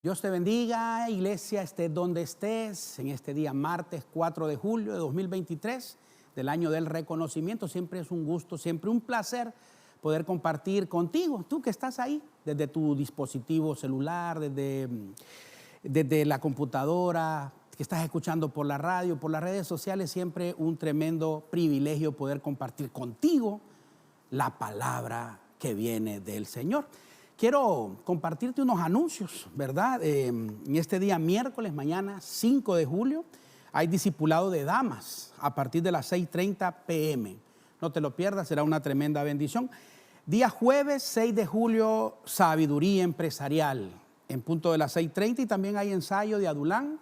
Dios te bendiga, iglesia, estés donde estés, en este día martes 4 de julio de 2023, del año del reconocimiento. Siempre es un gusto, siempre un placer poder compartir contigo, tú que estás ahí, desde tu dispositivo celular, desde la computadora, que estás escuchando por la radio, por las redes sociales. Siempre un tremendo privilegio poder compartir contigo la palabra que viene del Señor. Quiero compartirte unos anuncios, ¿verdad? En este día miércoles, mañana 5 de julio, hay discipulado de damas a partir de las 6:30 p.m. No te lo pierdas, será una tremenda bendición. Día jueves 6 de julio, sabiduría empresarial, en punto de las 6:30, y también hay ensayo de Adulán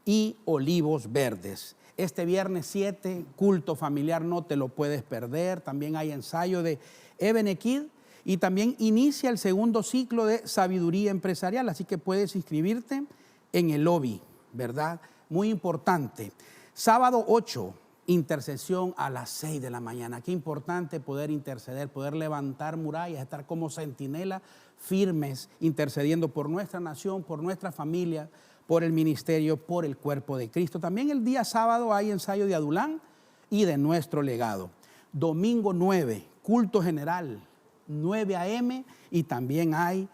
y Olivos Verdes. Este viernes 7, culto familiar, no te lo puedes perder. También hay ensayo de Ebenekid. Y también inicia el segundo ciclo de sabiduría empresarial, así que puedes inscribirte en el lobby, ¿verdad? Muy importante. Sábado 8, intercesión a las 6 de la mañana. Qué importante poder interceder, poder levantar murallas, estar como centinela firmes, intercediendo por nuestra nación, por nuestra familia, por el ministerio, por el cuerpo de Cristo. También el día sábado hay ensayo de Adulán y de nuestro legado. Domingo 9, culto general, 9 a.m. y también hay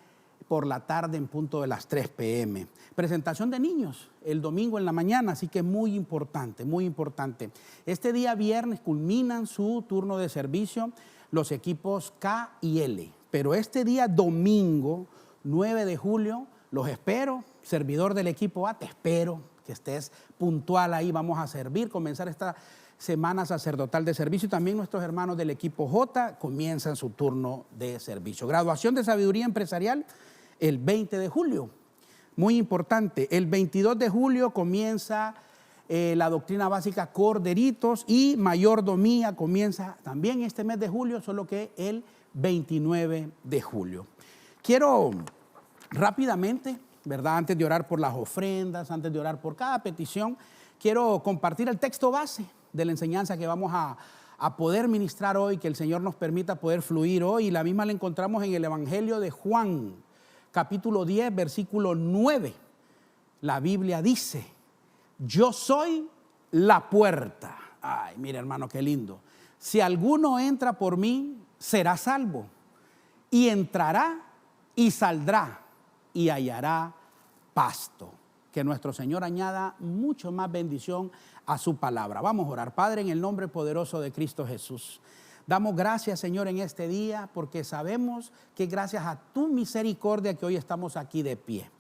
por la tarde en punto de las 3 p.m. Presentación de niños el domingo en la mañana, así que muy importante, muy importante. Este día viernes culminan su turno de servicio los equipos K y L, pero este día domingo 9 de julio los espero, servidor del equipo A, te espero que estés puntual ahí, vamos a servir, comenzar esta semana sacerdotal de servicio, y también nuestros hermanos del equipo J comienzan su turno de servicio. Graduación de sabiduría empresarial el 20 de julio, muy importante. El 22 de julio comienza la doctrina básica Corderitos, y mayordomía comienza también este mes de julio, solo que el 29 de julio. Quiero rápidamente, ¿verdad? Antes de orar por las ofrendas, antes de orar por cada petición, quiero compartir el texto base de la enseñanza que vamos a poder ministrar hoy, que el Señor nos permita poder fluir hoy. Y la misma la encontramos en el Evangelio de Juan, capítulo 10, versículo 9. La Biblia dice: yo soy la puerta. Ay, mira, hermano, qué lindo. Si alguno entra por mí, será salvo, y entrará y saldrá y hallará pasto. Que nuestro Señor añada mucho más bendición a su palabra. Vamos a orar. Padre, en el nombre poderoso de Cristo Jesús, damos gracias, Señor, en este día, porque sabemos que gracias a tu misericordia que hoy estamos aquí de pie.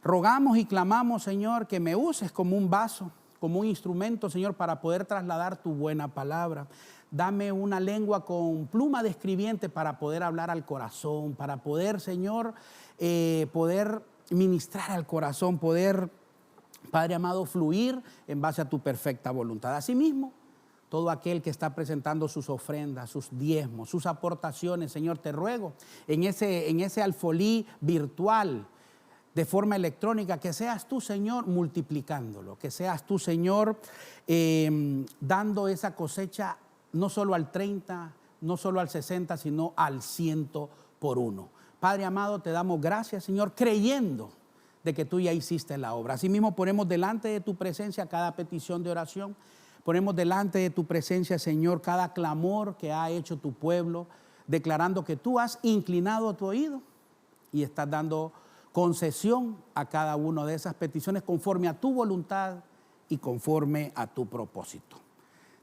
Rogamos y clamamos, Señor, que me uses como un vaso, como un instrumento, Señor, para poder trasladar tu buena palabra. Dame una lengua con pluma de escribiente para poder hablar al corazón, para poder, Señor, poder ministrar al corazón, poder, Padre amado, fluir en base a tu perfecta voluntad. Asimismo, todo aquel que está presentando sus ofrendas, sus diezmos, sus aportaciones, Señor, te ruego en ese alfolí virtual, de forma electrónica, que seas tú, Señor, multiplicándolo, que seas tú, Señor, dando esa cosecha no solo al 30, no solo al 60, sino al 100 por uno. Padre amado, te damos gracias, Señor, creyendo de que tú ya hiciste la obra. Asimismo, ponemos delante de tu presencia cada petición de oración. Ponemos delante de tu presencia, Señor, cada clamor que ha hecho tu pueblo, declarando que tú has inclinado tu oído y estás dando concesión a cada una de esas peticiones conforme a tu voluntad y conforme a tu propósito.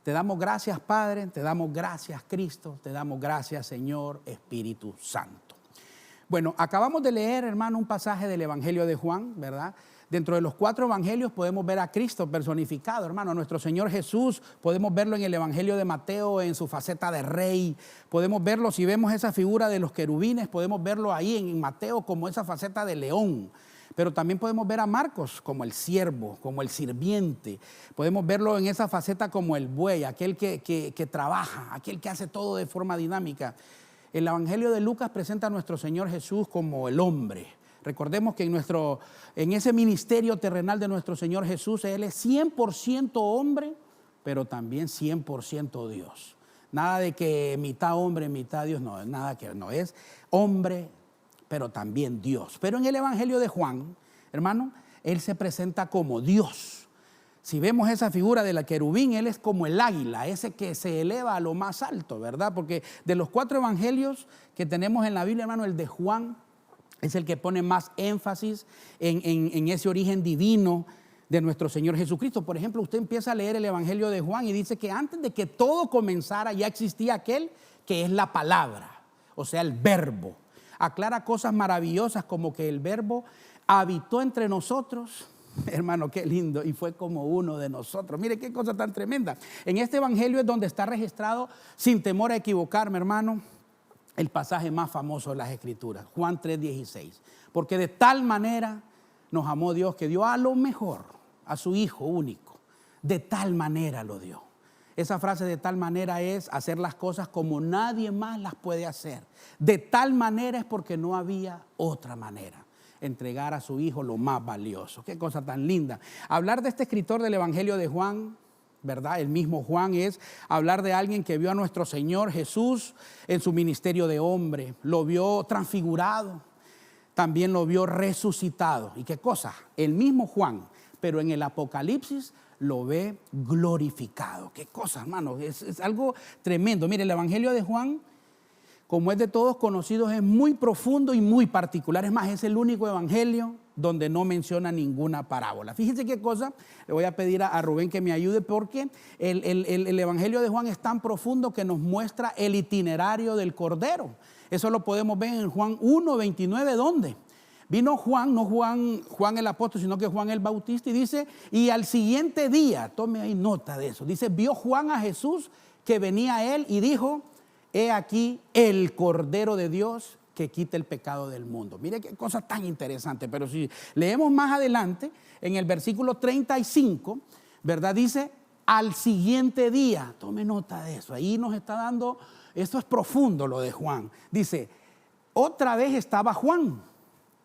Te damos gracias, Padre, te damos gracias, Cristo, te damos gracias, Señor, Espíritu Santo. Bueno, acabamos de leer, hermano, un pasaje del Evangelio de Juan, ¿verdad? Dentro de los 4 evangelios podemos ver a Cristo personificado, hermano, a nuestro Señor Jesús. Podemos verlo en el Evangelio de Mateo en su faceta de rey. Podemos verlo, si vemos esa figura de los querubines, podemos verlo ahí en Mateo como esa faceta de león. Pero también podemos ver a Marcos como el siervo, como el sirviente. Podemos verlo en esa faceta como el buey, aquel que trabaja, aquel que hace todo de forma dinámica. El Evangelio de Lucas presenta a nuestro Señor Jesús como el hombre. Recordemos que en ese ministerio terrenal de nuestro Señor Jesús, Él es 100% hombre, pero también 100% Dios. Nada de que mitad hombre, mitad Dios, no, nada que no, es hombre, pero también Dios. Pero en el Evangelio de Juan, hermano, Él se presenta como Dios. Si vemos esa figura de la querubín, Él es como el águila, ese que se eleva a lo más alto, ¿verdad? Porque de los 4 evangelios que tenemos en la Biblia, hermano, el de Juan es el que pone más énfasis en ese origen divino de nuestro Señor Jesucristo. Por ejemplo, usted empieza a leer el evangelio de Juan y dice que antes de que todo comenzara ya existía aquel que es la palabra, o sea, el verbo. Aclara cosas maravillosas como que el verbo habitó entre nosotros. Hermano, qué lindo, y fue como uno de nosotros. Mire qué cosa tan tremenda. En este evangelio es donde está registrado, sin temor a equivocarme, hermano, el pasaje más famoso de las Escrituras, Juan 3:16. Porque de tal manera nos amó Dios que dio a lo mejor, a su Hijo único. De tal manera lo dio. Esa frase de tal manera es hacer las cosas como nadie más las puede hacer. De tal manera es porque no había otra manera. Entregar a su Hijo lo más valioso. Qué cosa tan linda. Hablar de este escritor del Evangelio de Juan, ¿verdad? El mismo Juan, es hablar de alguien que vio a nuestro Señor Jesús en su ministerio de hombre. Lo vio transfigurado, también lo vio resucitado. ¿Y qué cosa? El mismo Juan, pero en el Apocalipsis lo ve glorificado. Qué cosa, hermano, es algo tremendo. Mire, el Evangelio de Juan, como es de todos conocidos, es muy profundo y muy particular. Es más, es el único evangelio donde no menciona ninguna parábola. Fíjense qué cosa, le voy a pedir a Rubén que me ayude, porque el evangelio de Juan es tan profundo que nos muestra el itinerario del Cordero. Eso lo podemos ver en Juan 1:29, ¿dónde? Vino Juan, no Juan el apóstol, sino que Juan el Bautista, y dice, y al siguiente día, tome ahí nota de eso, dice, vio Juan a Jesús que venía a él y dijo, he aquí el Cordero de Dios que quita el pecado del mundo. Mire qué cosa tan interesante. Pero si leemos más adelante, en el versículo 35, ¿verdad? Dice, al siguiente día. Tome nota de eso. Ahí nos está dando, esto es profundo lo de Juan. Dice, otra vez estaba Juan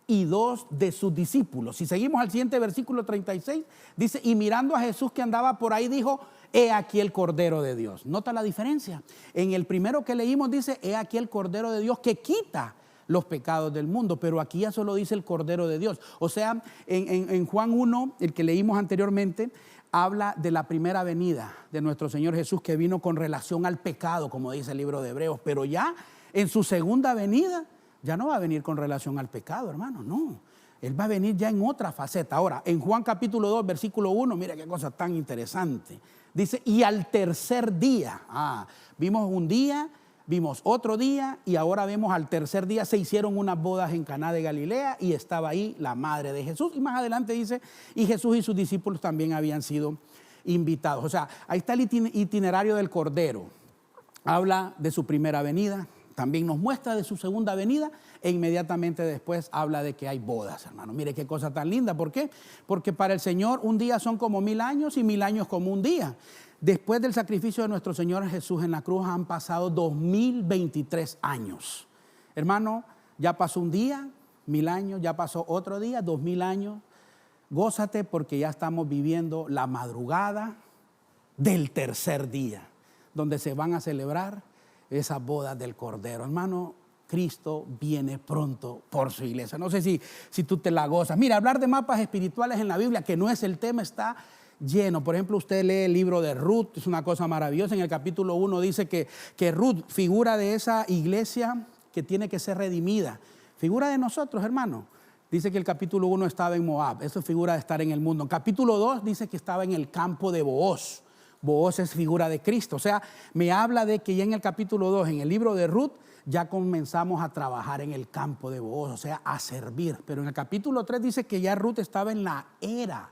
y 2 de sus discípulos. Si seguimos al siguiente versículo 36, dice, y mirando a Jesús que andaba por ahí, dijo, he aquí el Cordero de Dios. ¿Nota la diferencia? En el primero que leímos dice, he aquí el Cordero de Dios que quita los pecados del mundo, pero aquí ya solo dice el Cordero de Dios. O sea, en Juan 1, el que leímos anteriormente, habla de la primera venida de nuestro Señor Jesús, que vino con relación al pecado, como dice el libro de Hebreos, pero ya en su segunda venida ya no va a venir con relación al pecado, hermano, no. Él va a venir ya en otra faceta. Ahora, en Juan capítulo 2, versículo 1, mira qué cosa tan interesante. Dice, y al tercer día, vimos un día, vimos otro día, y ahora vemos al tercer día se hicieron unas bodas en Caná de Galilea y estaba ahí la madre de Jesús. Y más adelante dice, y Jesús y sus discípulos también habían sido invitados. O sea, ahí está el itinerario del Cordero. Habla de su primera venida, también nos muestra de su segunda venida, e inmediatamente después habla de que hay bodas, hermano. Mire qué cosa tan linda. ¿Por qué? Porque para el Señor un día son como 1000 años y 1000 años como un día. Después del sacrificio de nuestro Señor Jesús en la cruz han pasado 2023 años. Hermano, ya pasó un día, 1000 años, ya pasó otro día, 2000 años. Gózate porque ya estamos viviendo la madrugada del tercer día, donde se van a celebrar esas bodas del Cordero. Hermano, Cristo viene pronto por su iglesia. No sé si tú te la gozas. Mira, hablar de mapas espirituales en la Biblia, que no es el tema, está lleno. Por ejemplo, usted lee el libro de Ruth, es una cosa maravillosa. En el capítulo 1 dice que Ruth, figura de esa iglesia que tiene que ser redimida. Figura de nosotros, hermano. Dice que el capítulo 1 estaba en Moab. Eso es figura de estar en el mundo. En capítulo 2 dice que estaba en el campo de Booz. Booz es figura de Cristo. O sea, me habla de que ya en el capítulo 2, en el libro de Ruth, ya comenzamos a trabajar en el campo de Booz, o sea, a servir. Pero en el capítulo 3 dice que ya Ruth estaba en la era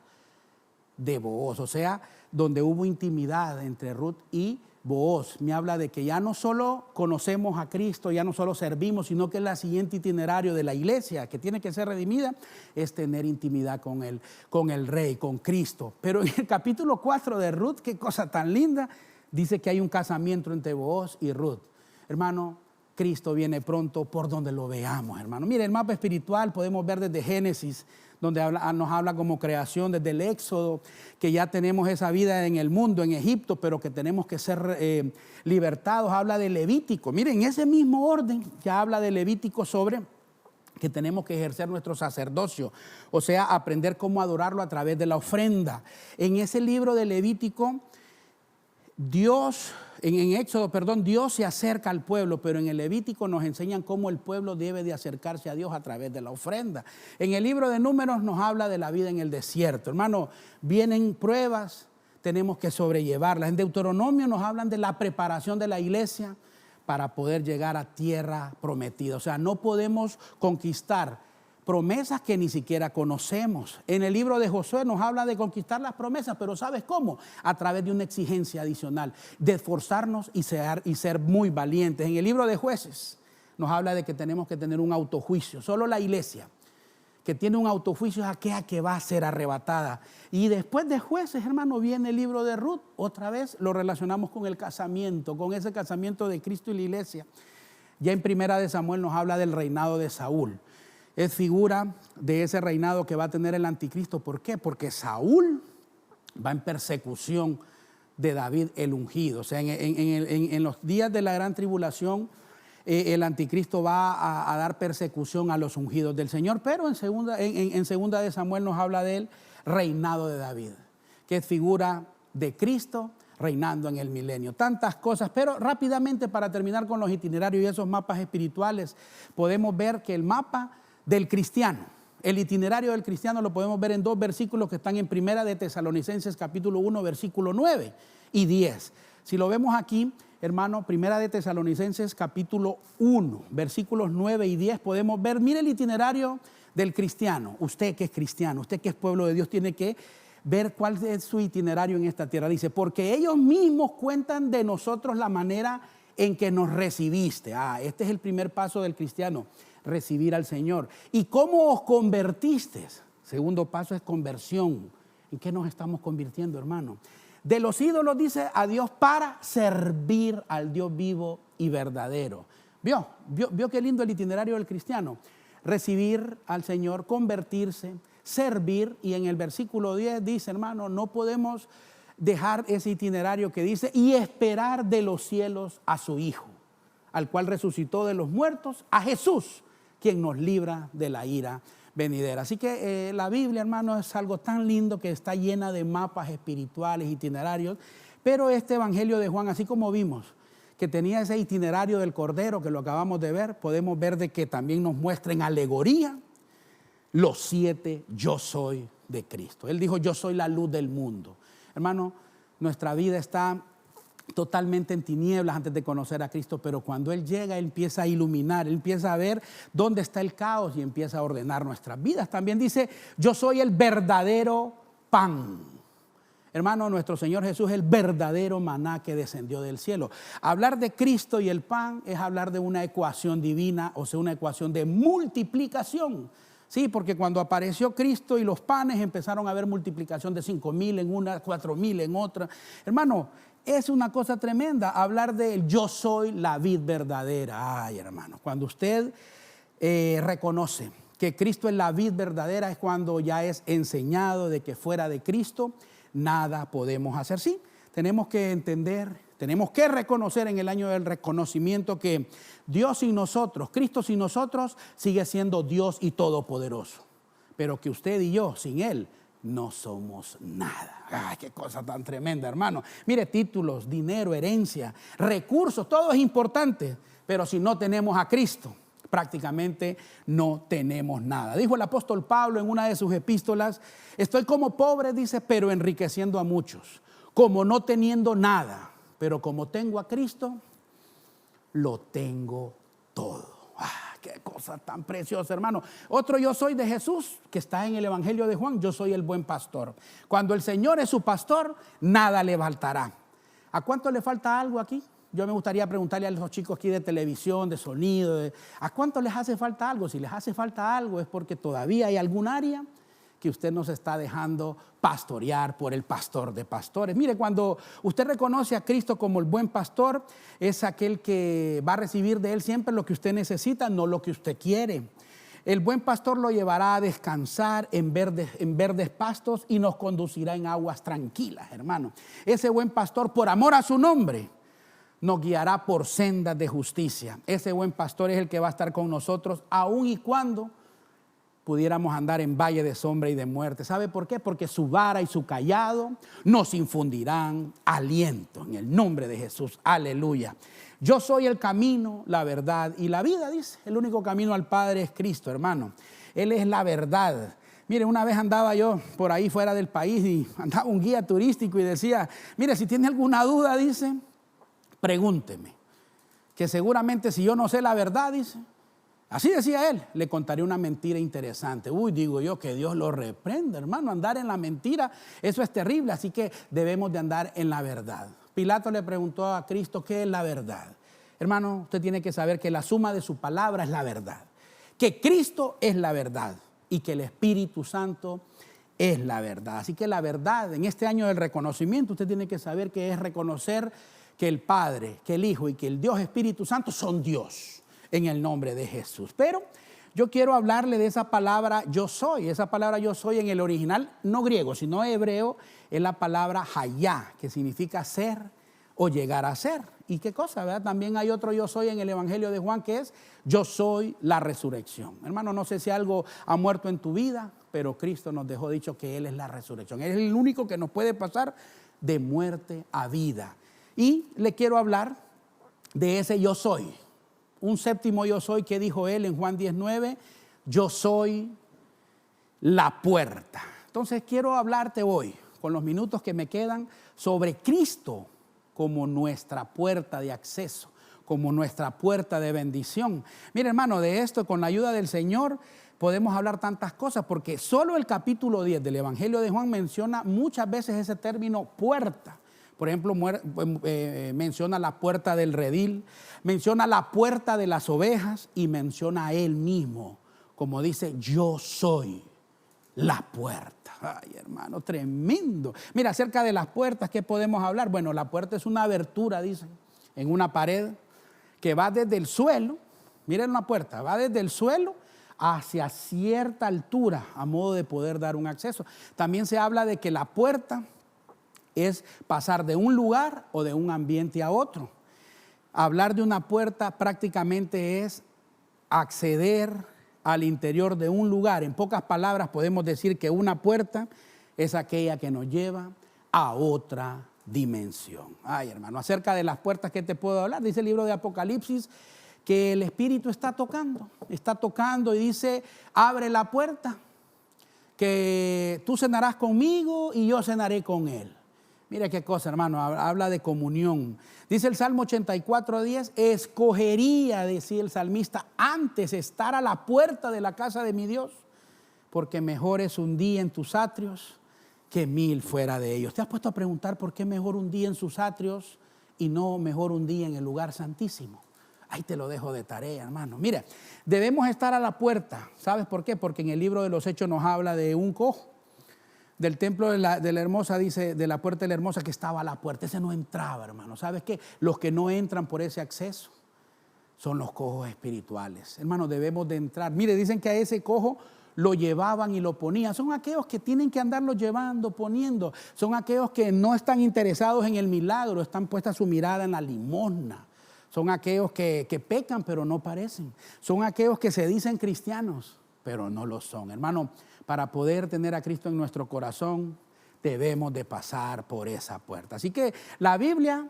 de Booz, o sea, donde hubo intimidad entre Ruth y Booz. Me habla de que ya no solo conocemos a Cristo, ya no solo servimos, sino que el siguiente itinerario de la iglesia que tiene que ser redimida es tener intimidad con el Rey, con Cristo. Pero en el capítulo 4 de Ruth, qué cosa tan linda, dice que hay un casamiento entre Booz y Ruth. Hermano, Cristo viene pronto por donde lo veamos, hermano. Mire, el mapa espiritual podemos ver desde Génesis, donde nos habla como creación, desde el Éxodo, que ya tenemos esa vida en el mundo, en Egipto, pero que tenemos que ser libertados. Habla de Levítico. Miren, en ese mismo orden ya habla de Levítico sobre que tenemos que ejercer nuestro sacerdocio, o sea, aprender cómo adorarlo a través de la ofrenda. En ese libro de Levítico, en Éxodo, Dios se acerca al pueblo, pero en el Levítico nos enseñan cómo el pueblo debe de acercarse a Dios a través de la ofrenda. En el libro de Números nos habla de la vida en el desierto. Hermano, vienen pruebas, tenemos que sobrellevarlas. En Deuteronomio nos hablan de la preparación de la iglesia para poder llegar a tierra prometida. O sea, no podemos conquistar promesas que ni siquiera conocemos. En el libro de Josué nos habla de conquistar las promesas, pero ¿sabes cómo? A través de una exigencia adicional, de esforzarnos y ser muy valientes. En el libro de Jueces nos habla de que tenemos que tener un autojuicio. Solo la iglesia que tiene un autojuicio es aquella que va a ser arrebatada. Y después de Jueces, hermano, viene el libro de Ruth. Otra vez lo relacionamos con el casamiento, con ese casamiento de Cristo y la iglesia. Ya en Primera de Samuel nos habla del reinado de Saúl. Es figura de ese reinado que va a tener el anticristo. ¿Por qué? Porque Saúl va en persecución de David el ungido. O sea, en los días de la gran tribulación, el anticristo va a dar persecución a los ungidos del Señor. Pero en segunda de Samuel nos habla del reinado de David, que es figura de Cristo reinando en el milenio. Tantas cosas, pero rápidamente para terminar con los itinerarios y esos mapas espirituales, podemos ver que el mapa del cristiano, el itinerario del cristiano lo podemos ver en 2 versículos que están en Primera de Tesalonicenses capítulo 1, versículo 9 y 10. Si lo vemos aquí, hermano, Primera de Tesalonicenses capítulo 1, versículos 9 y 10, podemos ver, mire el itinerario del cristiano. Usted que es cristiano, usted que es pueblo de Dios, tiene que ver cuál es su itinerario en esta tierra. Dice, porque ellos mismos cuentan de nosotros la manera en que nos recibiste. Este es el primer paso del cristiano, recibir al Señor. ¿Y cómo os convertiste? Segundo paso es conversión. ¿En qué nos estamos convirtiendo, hermano? De los ídolos, dice, a Dios para servir al Dios vivo y verdadero. ¿Vio qué lindo el itinerario del cristiano? Recibir al Señor, convertirse, servir. Y en el versículo 10 dice, hermano, no podemos dejar ese itinerario que dice, y esperar de los cielos a su Hijo, al cual resucitó de los muertos, a Jesús, quien nos libra de la ira venidera. Así que la Biblia, hermano, es algo tan lindo que está llena de mapas espirituales, itinerarios, pero este Evangelio de Juan, así como vimos que tenía ese itinerario del Cordero, que lo acabamos de ver, podemos ver de que también nos muestra en alegoría los 7 yo soy de Cristo. Él dijo, yo soy la luz del mundo. Hermano, nuestra vida está totalmente en tinieblas antes de conocer a Cristo, pero cuando Él llega, Él empieza a iluminar, Él empieza a ver dónde está el caos y empieza a ordenar nuestras vidas. También dice, yo soy el verdadero pan. Hermano, nuestro Señor Jesús es el verdadero maná que descendió del cielo. Hablar de Cristo y el pan es hablar de una ecuación divina, o sea, una ecuación de multiplicación. Sí, porque cuando apareció Cristo y los panes empezaron a haber multiplicación de 5,000 en una, 4,000 en otra. Hermano, es una cosa tremenda hablar de yo soy la vid verdadera. Ay, hermano, cuando usted reconoce que Cristo es la vid verdadera, es cuando ya es enseñado de que fuera de Cristo nada podemos hacer. Sí, tenemos que entender, tenemos que reconocer en el año del reconocimiento que Dios sin nosotros, Cristo sin nosotros, sigue siendo Dios y todopoderoso. Pero que usted y yo, sin Él, no somos nada. Ay, qué cosa tan tremenda, hermano. Mire, títulos, dinero, herencia, recursos, todo es importante. Pero si no tenemos a Cristo, prácticamente no tenemos nada. Dijo el apóstol Pablo en una de sus epístolas, estoy como pobre, dice, pero enriqueciendo a muchos. Como no teniendo nada, pero como tengo a Cristo, lo tengo todo. Qué cosa tan preciosa, hermano. Otro yo soy de Jesús, que está en el Evangelio de Juan, yo soy el buen pastor. Cuando el Señor es su pastor, nada le faltará. ¿A cuánto le falta algo aquí? Yo me gustaría preguntarle a los chicos aquí de televisión, de sonido, ¿a cuánto les hace falta algo? Si les hace falta algo es porque todavía hay algún área que usted nos está dejando pastorear por el pastor de pastores. Mire, cuando usted reconoce a Cristo como el buen pastor, es aquel que va a recibir de Él siempre lo que usted necesita, no lo que usted quiere. El buen pastor lo llevará a descansar en verdes pastos y nos conducirá en aguas tranquilas, hermano. Ese buen pastor, por amor a su nombre, nos guiará por sendas de justicia. Ese buen pastor es el que va a estar con nosotros, aun y cuando pudiéramos andar en valle de sombra y de muerte. ¿Sabe por qué? Porque su vara y su cayado nos infundirán aliento en el nombre de Jesús. Aleluya. Yo soy el camino, la verdad y la vida, dice. El único camino al Padre es Cristo, hermano. Él es la verdad. Mire, una vez andaba yo por ahí fuera del país y andaba un guía turístico y decía, mire, si tiene alguna duda, dice, pregúnteme. Que seguramente si yo no sé la verdad, dice, así decía él, le contaré una mentira interesante. Uy, digo yo, que Dios lo reprenda, hermano. Andar en la mentira, eso es terrible. Así que debemos de andar en la verdad. Pilato le preguntó a Cristo, ¿qué es la verdad? Hermano, usted tiene que saber que la suma de su palabra es la verdad. Que Cristo es la verdad y que el Espíritu Santo es la verdad. Así que la verdad, en este año del reconocimiento, usted tiene que saber que es reconocer que el Padre, que el Hijo y que el Dios Espíritu Santo son Dios. En el nombre de Jesús. Pero yo quiero hablarle de esa palabra yo soy. Esa palabra yo soy en el original, no griego, sino hebreo, es la palabra hayá, que significa ser o llegar a ser. ¿Y qué cosa, verdad? También hay otro yo soy en el Evangelio de Juan, que es yo soy la resurrección. Hermano, no sé si algo ha muerto en tu vida, pero Cristo nos dejó dicho que Él es la resurrección. Él es el único que nos puede pasar de muerte a vida. Y le quiero hablar de ese yo soy. Un séptimo yo soy que dijo él en Juan 19, yo soy la puerta. Entonces quiero hablarte hoy, con los minutos que me quedan, sobre Cristo como nuestra puerta de acceso, como nuestra puerta de bendición. Mire, hermano, de esto con la ayuda del Señor podemos hablar tantas cosas, porque solo el capítulo 10 del Evangelio de Juan menciona muchas veces ese término puerta. Por ejemplo, menciona la puerta del redil, menciona la puerta de las ovejas y menciona a él mismo, como dice, yo soy la puerta. Ay, hermano, tremendo. Mira, acerca de las puertas, ¿qué podemos hablar? Bueno, la puerta es una abertura, dicen, en una pared que va desde el suelo, miren la puerta, va desde el suelo hacia cierta altura, a modo de poder dar un acceso. También se habla de que la puerta es pasar de un lugar o de un ambiente a otro. Hablar de una puerta prácticamente es acceder al interior de un lugar. En pocas palabras podemos decir que una puerta es aquella que nos lleva a otra dimensión. Ay, hermano, acerca de las puertas, ¿qué te puedo hablar? Dice el libro de Apocalipsis que el Espíritu está tocando y dice, abre la puerta, que tú cenarás conmigo y yo cenaré con él. Mira qué cosa, hermano, habla de comunión. Dice el Salmo 84:10, escogería, decía el salmista, antes estar a la puerta de la casa de mi Dios, porque mejor es un día en tus atrios que 1000 fuera de ellos. ¿Te has puesto a preguntar por qué mejor un día en sus atrios y no mejor un día en el lugar santísimo? Ahí te lo dejo de tarea, hermano. Mira, debemos estar a la puerta. ¿Sabes por qué? Porque en el libro de los Hechos nos habla de un cojo. Del templo de la Hermosa, dice, de la puerta de la Hermosa, que estaba a la puerta. Ese no entraba, hermano. ¿Sabes qué? Los que no entran por ese acceso son los cojos espirituales. Hermano, debemos de entrar. Mire, dicen que a ese cojo lo llevaban y lo ponían. Son aquellos que tienen que andarlo llevando, poniendo. Son aquellos que no están interesados en el milagro, están puesta su mirada en la limosna. Son aquellos que pecan, pero no parecen. Son aquellos que se dicen cristianos, pero no lo son. Hermano, para poder tener a Cristo en nuestro corazón, debemos de pasar por esa puerta. Así que la Biblia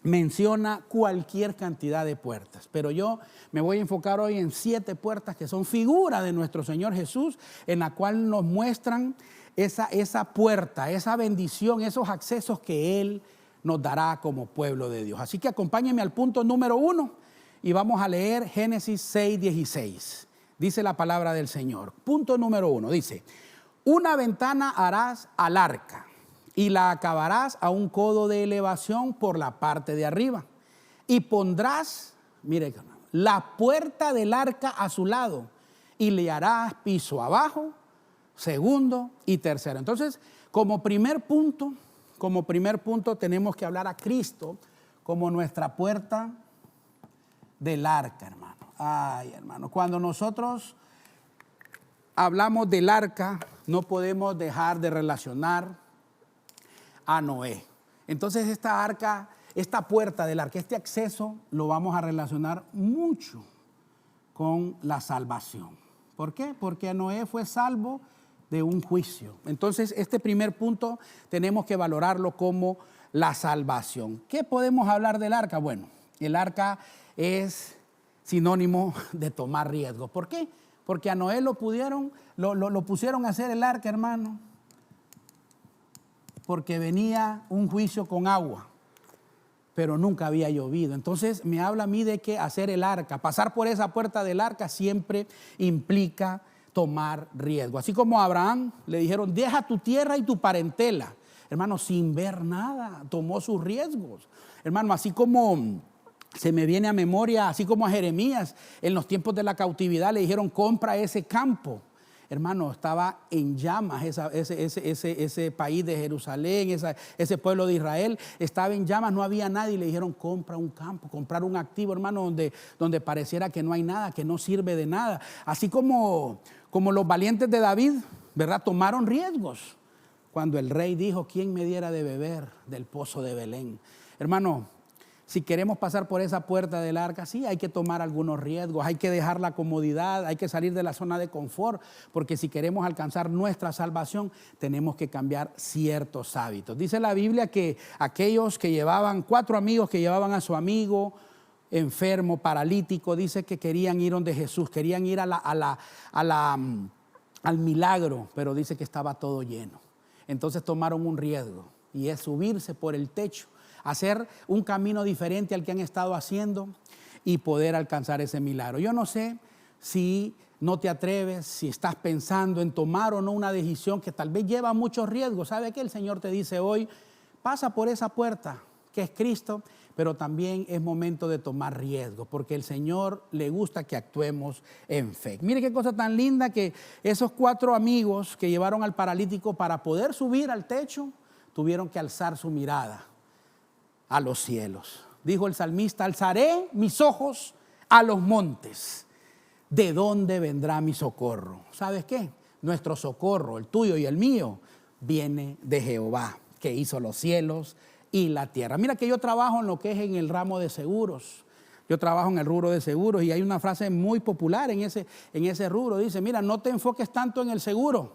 menciona cualquier cantidad de puertas, pero yo me voy a enfocar hoy en 7 puertas que son figura de nuestro Señor Jesús, en la cual nos muestran esa puerta, esa bendición, esos accesos que Él nos dará como pueblo de Dios. Así que acompáñenme al punto número 1 y vamos a leer Génesis 6:16. Dice la palabra del Señor. Punto número 1, dice, una ventana harás al arca y la acabarás a un codo de elevación por la parte de arriba. Y pondrás, mire, la puerta del arca a su lado y le harás piso abajo, segundo y tercero. Entonces, como primer punto tenemos que hablar a Cristo como nuestra puerta del arca, hermano. Ay, hermano, cuando nosotros hablamos del arca, no podemos dejar de relacionar a Noé. Entonces esta arca esta puerta del arca, este acceso, lo vamos a relacionar mucho con la salvación. ¿Por qué? Porque Noé fue salvo de un juicio. Entonces, este primer punto tenemos que valorarlo como la salvación. ¿Qué podemos hablar del arca? Bueno, el arca es sinónimo de tomar riesgos. ¿Por qué? Porque a Noé lo pusieron a hacer el arca, hermano, porque venía un juicio con agua, pero nunca había llovido. Entonces me habla a mí de que hacer el arca, pasar por esa puerta del arca siempre implica tomar riesgo. Así como a Abraham le dijeron, deja tu tierra y tu parentela. Hermano, sin ver nada, tomó sus riesgos. Hermano, así como se me viene a memoria, así como a Jeremías, en los tiempos de la cautividad le dijeron, compra ese campo. Hermano, estaba en llamas ese país de Jerusalén, ese pueblo de Israel, estaba en llamas, no había nadie y le dijeron, compra un campo, comprar un activo, hermano, donde pareciera que no hay nada, que no sirve de nada. Así como los valientes de David, ¿verdad? Tomaron riesgos cuando el rey dijo, ¿quién me diera de beber del pozo de Belén? Hermano, si queremos pasar por esa puerta del arca, sí, hay que tomar algunos riesgos, hay que dejar la comodidad, hay que salir de la zona de confort, porque si queremos alcanzar nuestra salvación, tenemos que cambiar ciertos hábitos. Dice la Biblia que aquellos que llevaban, 4 amigos que llevaban a su amigo enfermo, paralítico, dice que querían ir donde Jesús, querían ir al milagro, pero dice que estaba todo lleno. Entonces tomaron un riesgo y es subirse por el techo, hacer un camino diferente al que han estado haciendo y poder alcanzar ese milagro. Yo no sé si no te atreves, si estás pensando en tomar o no una decisión que tal vez lleva muchos riesgos. ¿Sabe qué? El Señor te dice hoy, pasa por esa puerta que es Cristo, pero también es momento de tomar riesgos, porque el Señor le gusta que actuemos en fe. Mire qué cosa tan linda que esos 4 amigos que llevaron al paralítico para poder subir al techo, tuvieron que alzar su mirada a los cielos. Dijo el salmista, alzaré mis ojos a los montes. ¿De dónde vendrá mi socorro? ¿Sabes qué? Nuestro socorro, el tuyo y el mío, viene de Jehová, que hizo los cielos y la tierra. Mira que yo trabajo en lo que es en el ramo de seguros. Yo trabajo en el rubro de seguros y hay una frase muy popular en ese rubro. Dice, mira, no te enfoques tanto en el seguro,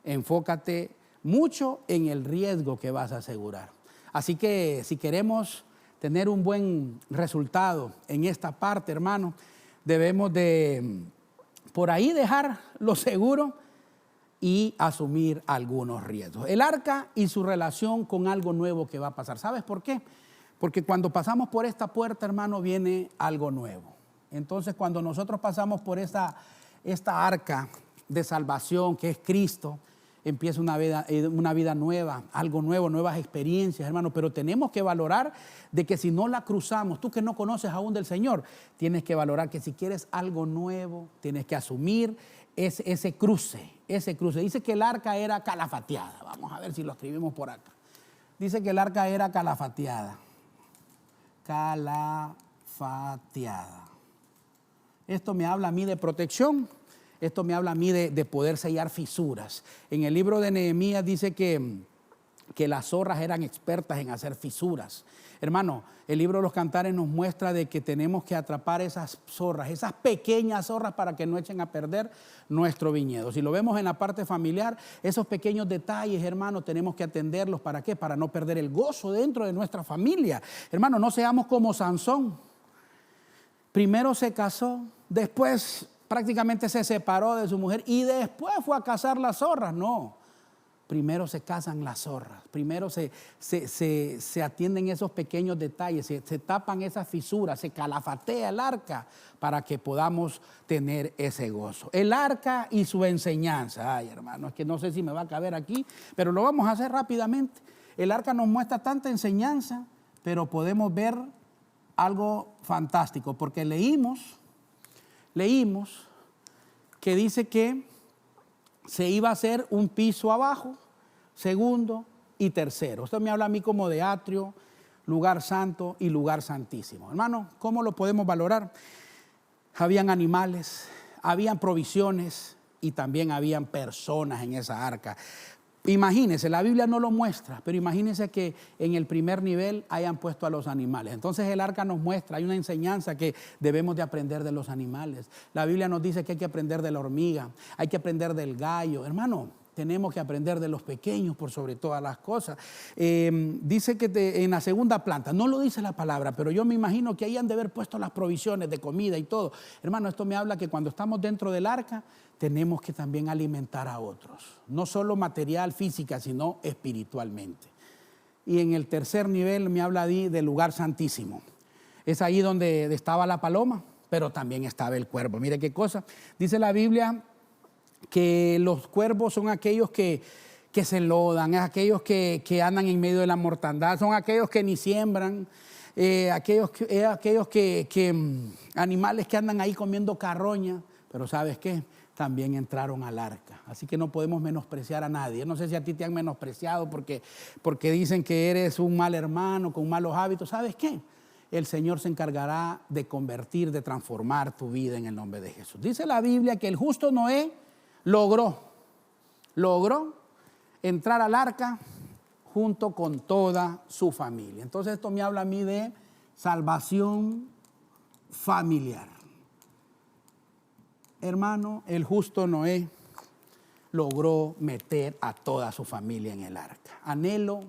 enfócate mucho en el riesgo que vas a asegurar. Así que si queremos tener un buen resultado en esta parte, hermano, debemos de por ahí dejar lo seguro y asumir algunos riesgos. El arca y su relación con algo nuevo que va a pasar. ¿Sabes por qué? Porque cuando pasamos por esta puerta, hermano, viene algo nuevo. Entonces, cuando nosotros pasamos por esta arca de salvación que es Cristo, empieza una vida nueva, algo nuevo, nuevas experiencias, hermano. Pero tenemos que valorar de que si no la cruzamos, tú que no conoces aún del Señor, tienes que valorar que si quieres algo nuevo, tienes que asumir ese cruce. Dice que el arca era calafateada. Vamos a ver si lo escribimos por acá. Dice que el arca era calafateada. Calafateada. Esto me habla a mí de protección. Esto me habla a mí de poder sellar fisuras. En el libro de Nehemías dice que las zorras eran expertas en hacer fisuras. Hermano, el libro de los Cantares nos muestra de que tenemos que atrapar esas zorras, esas pequeñas zorras para que no echen a perder nuestro viñedo. Si lo vemos en la parte familiar, esos pequeños detalles, hermano, tenemos que atenderlos. ¿Para qué? Para no perder el gozo dentro de nuestra familia. Hermano, no seamos como Sansón. Primero se casó, después prácticamente se separó de su mujer y después fue a cazar las zorras. No, primero se cazan las zorras, primero se atienden esos pequeños detalles, se tapan esas fisuras, se calafatea el arca para que podamos tener ese gozo. El arca y su enseñanza. Ay, hermano, es que no sé si me va a caber aquí, pero lo vamos a hacer rápidamente. El arca nos muestra tanta enseñanza, pero podemos ver algo fantástico, porque leímos que dice que se iba a hacer un piso abajo, segundo y tercero. Esto me habla a mí como de atrio, lugar santo y lugar santísimo. Hermano, ¿cómo lo podemos valorar? Habían animales, habían provisiones y también habían personas en esa arca. Imagínense, la Biblia no lo muestra, pero imagínense que en el primer nivel hayan puesto a los animales. Entonces el arca nos muestra, hay una enseñanza que debemos de aprender de los animales. La Biblia nos dice que hay que aprender de la hormiga, hay que aprender del gallo. Hermano, tenemos que aprender de los pequeños por sobre todas las cosas. Dice que en la segunda planta, no lo dice la palabra, pero yo me imagino que ahí han de haber puesto las provisiones de comida y todo. Hermano, esto me habla que cuando estamos dentro del arca, tenemos que también alimentar a otros. No solo material, física, sino espiritualmente. Y en el tercer nivel me habla ahí del lugar santísimo. Es ahí donde estaba la paloma, pero también estaba el cuervo. Mire qué cosa. Dice la Biblia que los cuervos son aquellos que se lodan, es aquellos que andan en medio de la mortandad, son aquellos que ni siembran, animales que andan ahí comiendo carroña, pero ¿sabes qué? También entraron al arca. Así que no podemos menospreciar a nadie. No sé si a ti te han menospreciado porque dicen que eres un mal hermano con malos hábitos. ¿Sabes qué? El Señor se encargará de convertir, de transformar tu vida en el nombre de Jesús. Dice la Biblia que el justo Noé logró entrar al arca junto con toda su familia. Entonces esto me habla a mí de salvación familiar. Hermano, el justo Noé logró meter a toda su familia en el arca. Anhelo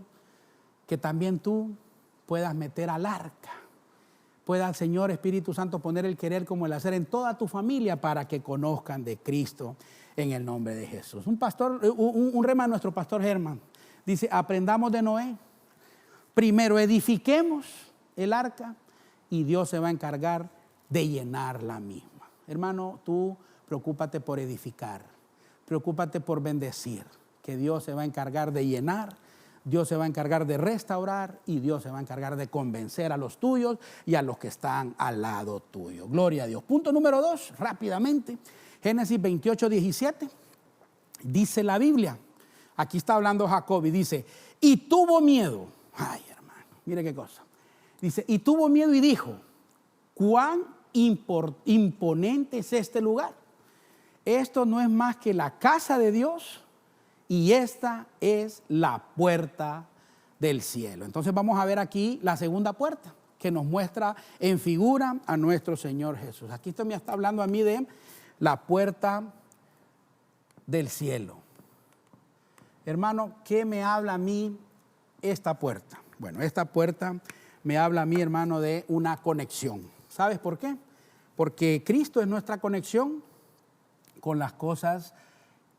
que también tú puedas meter al arca. Pueda el Señor Espíritu Santo poner el querer como el hacer en toda tu familia para que conozcan de Cristo en el nombre de Jesús. Un rema, nuestro pastor Germán, dice, aprendamos de Noé. Primero edifiquemos el arca y Dios se va a encargar de llenar la misma. Hermano, tú preocúpate por edificar, preocúpate por bendecir, que Dios se va a encargar de llenar, Dios se va a encargar de restaurar y Dios se va a encargar de convencer a los tuyos y a los que están al lado tuyo. Gloria a Dios. Punto número 2, rápidamente, Génesis 28, 17, dice la Biblia, aquí está hablando Jacob y dice, y tuvo miedo, ay hermano, mire qué cosa, dice, y tuvo miedo y dijo, ¿cuán imponente es este lugar? Esto no es más que la casa de Dios y esta es la puerta del cielo. Entonces vamos a ver aquí la segunda puerta que nos muestra en figura a nuestro Señor Jesús. Aquí esto me está hablando a mí de la puerta del cielo. Hermano, ¿qué me habla a mí esta puerta? Bueno, esta puerta me habla a mí, hermano, de una conexión. ¿Sabes por qué? Porque Cristo es nuestra conexión con las cosas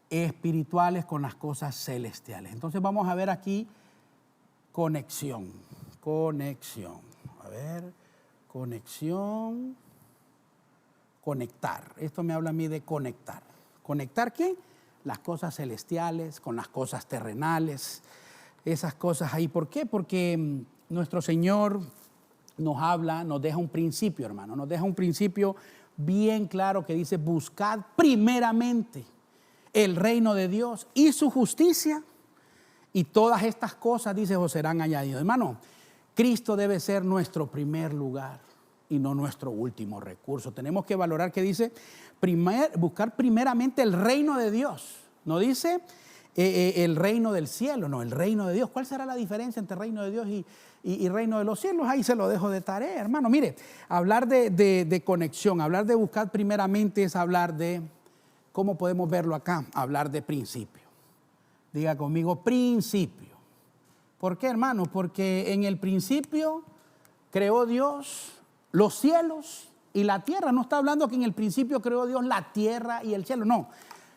espirituales, con las cosas celestiales. Entonces vamos a ver aquí conexión. A ver, conexión, conectar. Esto me habla a mí de conectar. ¿Conectar qué? Las cosas celestiales con las cosas terrenales. Esas cosas ahí. ¿Por qué? Porque nuestro Señor nos habla, nos deja un principio, hermano, nos deja un principio bien claro que dice, buscad primeramente el reino de Dios y su justicia y todas estas cosas, dice, os serán añadidas. Hermano, Cristo debe ser nuestro primer lugar y no nuestro último recurso. Tenemos que valorar que dice, buscar primeramente el reino de Dios. No dice el reino del cielo, no, el reino de Dios. ¿Cuál será la diferencia entre reino de Dios y reino de los cielos? Ahí se lo dejo de tarea, hermano. Mire, hablar de conexión, hablar de buscar primeramente es hablar de, ¿cómo podemos verlo acá? Hablar de principio. Diga conmigo, principio. ¿Por qué, hermano? Porque en el principio creó Dios los cielos y la tierra. No está hablando que en el principio creó Dios la tierra y el cielo, no.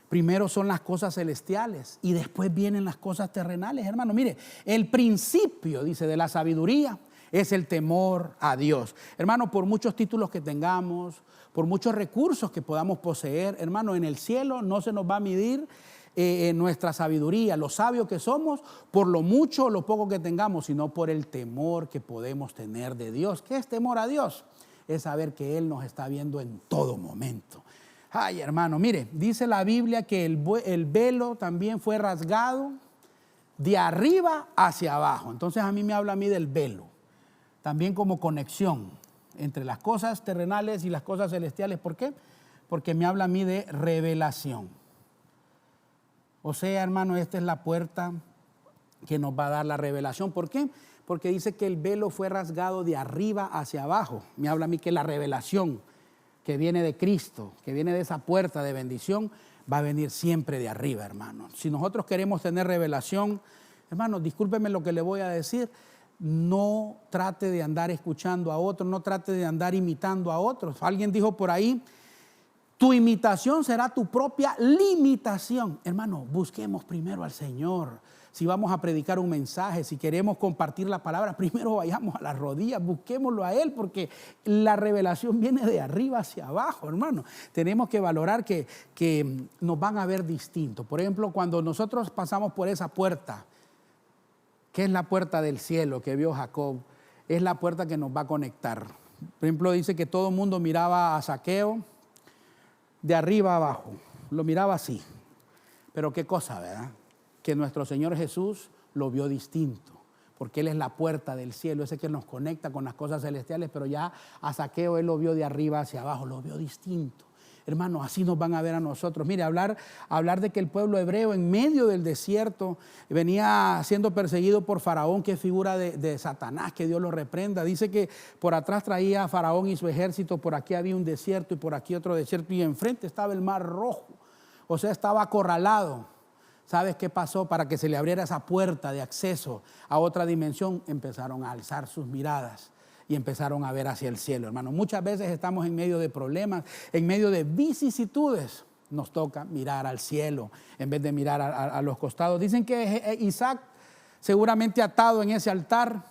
Primero son las cosas celestiales y después vienen las cosas terrenales, hermano. Mire, el principio, dice, de la sabiduría es el temor a Dios. Hermano, por muchos títulos que tengamos, por muchos recursos que podamos poseer, hermano, en el cielo no se nos va a medir nuestra sabiduría, lo sabios que somos, por lo mucho o lo poco que tengamos, sino por el temor que podemos tener de Dios. ¿Qué es temor a Dios? Es saber que Él nos está viendo en todo momento. Ay, hermano, mire, dice la Biblia que el velo también fue rasgado de arriba hacia abajo. Entonces a mí me habla a mí del velo, también como conexión entre las cosas terrenales y las cosas celestiales. ¿Por qué? Porque me habla a mí de revelación. O sea, hermano, esta es la puerta que nos va a dar la revelación. ¿Por qué? Porque dice que el velo fue rasgado de arriba hacia abajo. Me habla a mí que la revelación que viene de Cristo, que viene de esa puerta de bendición, va a venir siempre de arriba, hermano. Si nosotros queremos tener revelación, hermano, discúlpeme lo que le voy a decir, no trate de andar escuchando a otros, no trate de andar imitando a otros. Alguien dijo por ahí, tu imitación será tu propia limitación. Hermano, busquemos primero al Señor. Si vamos a predicar un mensaje, si queremos compartir la palabra, primero vayamos a las rodillas, busquémoslo a Él, porque la revelación viene de arriba hacia abajo, hermano. Tenemos que valorar que nos van a ver distintos. Por ejemplo, cuando nosotros pasamos por esa puerta, que es la puerta del cielo que vio Jacob, es la puerta que nos va a conectar. Por ejemplo, dice que todo el mundo miraba a Zaqueo de arriba a abajo, lo miraba así. Pero qué cosa, ¿verdad? Que nuestro Señor Jesús lo vio distinto, porque Él es la puerta del cielo, ese que nos conecta con las cosas celestiales, pero ya a Zaqueo Él lo vio de arriba hacia abajo, lo vio distinto. Hermanos, así nos van a ver a nosotros. Mire, hablar de que el pueblo hebreo en medio del desierto venía siendo perseguido por Faraón, que es figura de Satanás, que Dios lo reprenda. Dice que por atrás traía a Faraón y su ejército, por aquí había un desierto y por aquí otro desierto, y enfrente estaba el mar rojo, o sea, estaba acorralado. ¿Sabes qué pasó? Para que se le abriera esa puerta de acceso a otra dimensión, empezaron a alzar sus miradas y empezaron a ver hacia el cielo, hermano. Muchas veces estamos en medio de problemas, en medio de vicisitudes. Nos toca mirar al cielo en vez de mirar a los costados. Dicen que Isaac, seguramente atado en ese altar,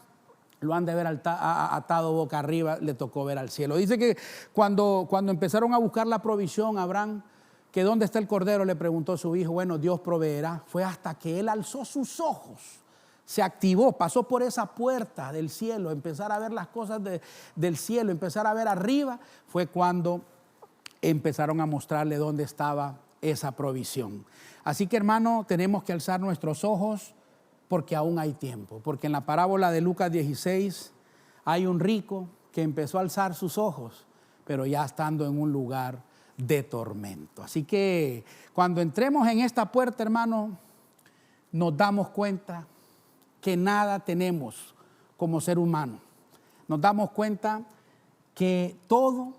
lo han de ver atado boca arriba, le tocó ver al cielo. Dice que cuando empezaron a buscar la provisión, Abraham, que dónde está el cordero, le preguntó su hijo. Bueno, Dios proveerá. Fue hasta que él alzó sus ojos, se activó, pasó por esa puerta del cielo, empezar a ver las cosas del cielo, empezar a ver arriba, fue cuando empezaron a mostrarle dónde estaba esa provisión. Así que, hermano, tenemos que alzar nuestros ojos porque aún hay tiempo. Porque en la parábola de Lucas 16 hay un rico que empezó a alzar sus ojos, pero ya estando en un lugar de tormento. Así que cuando entremos en esta puerta, hermano, nos damos cuenta que nada tenemos como ser humano. Nos damos cuenta que todo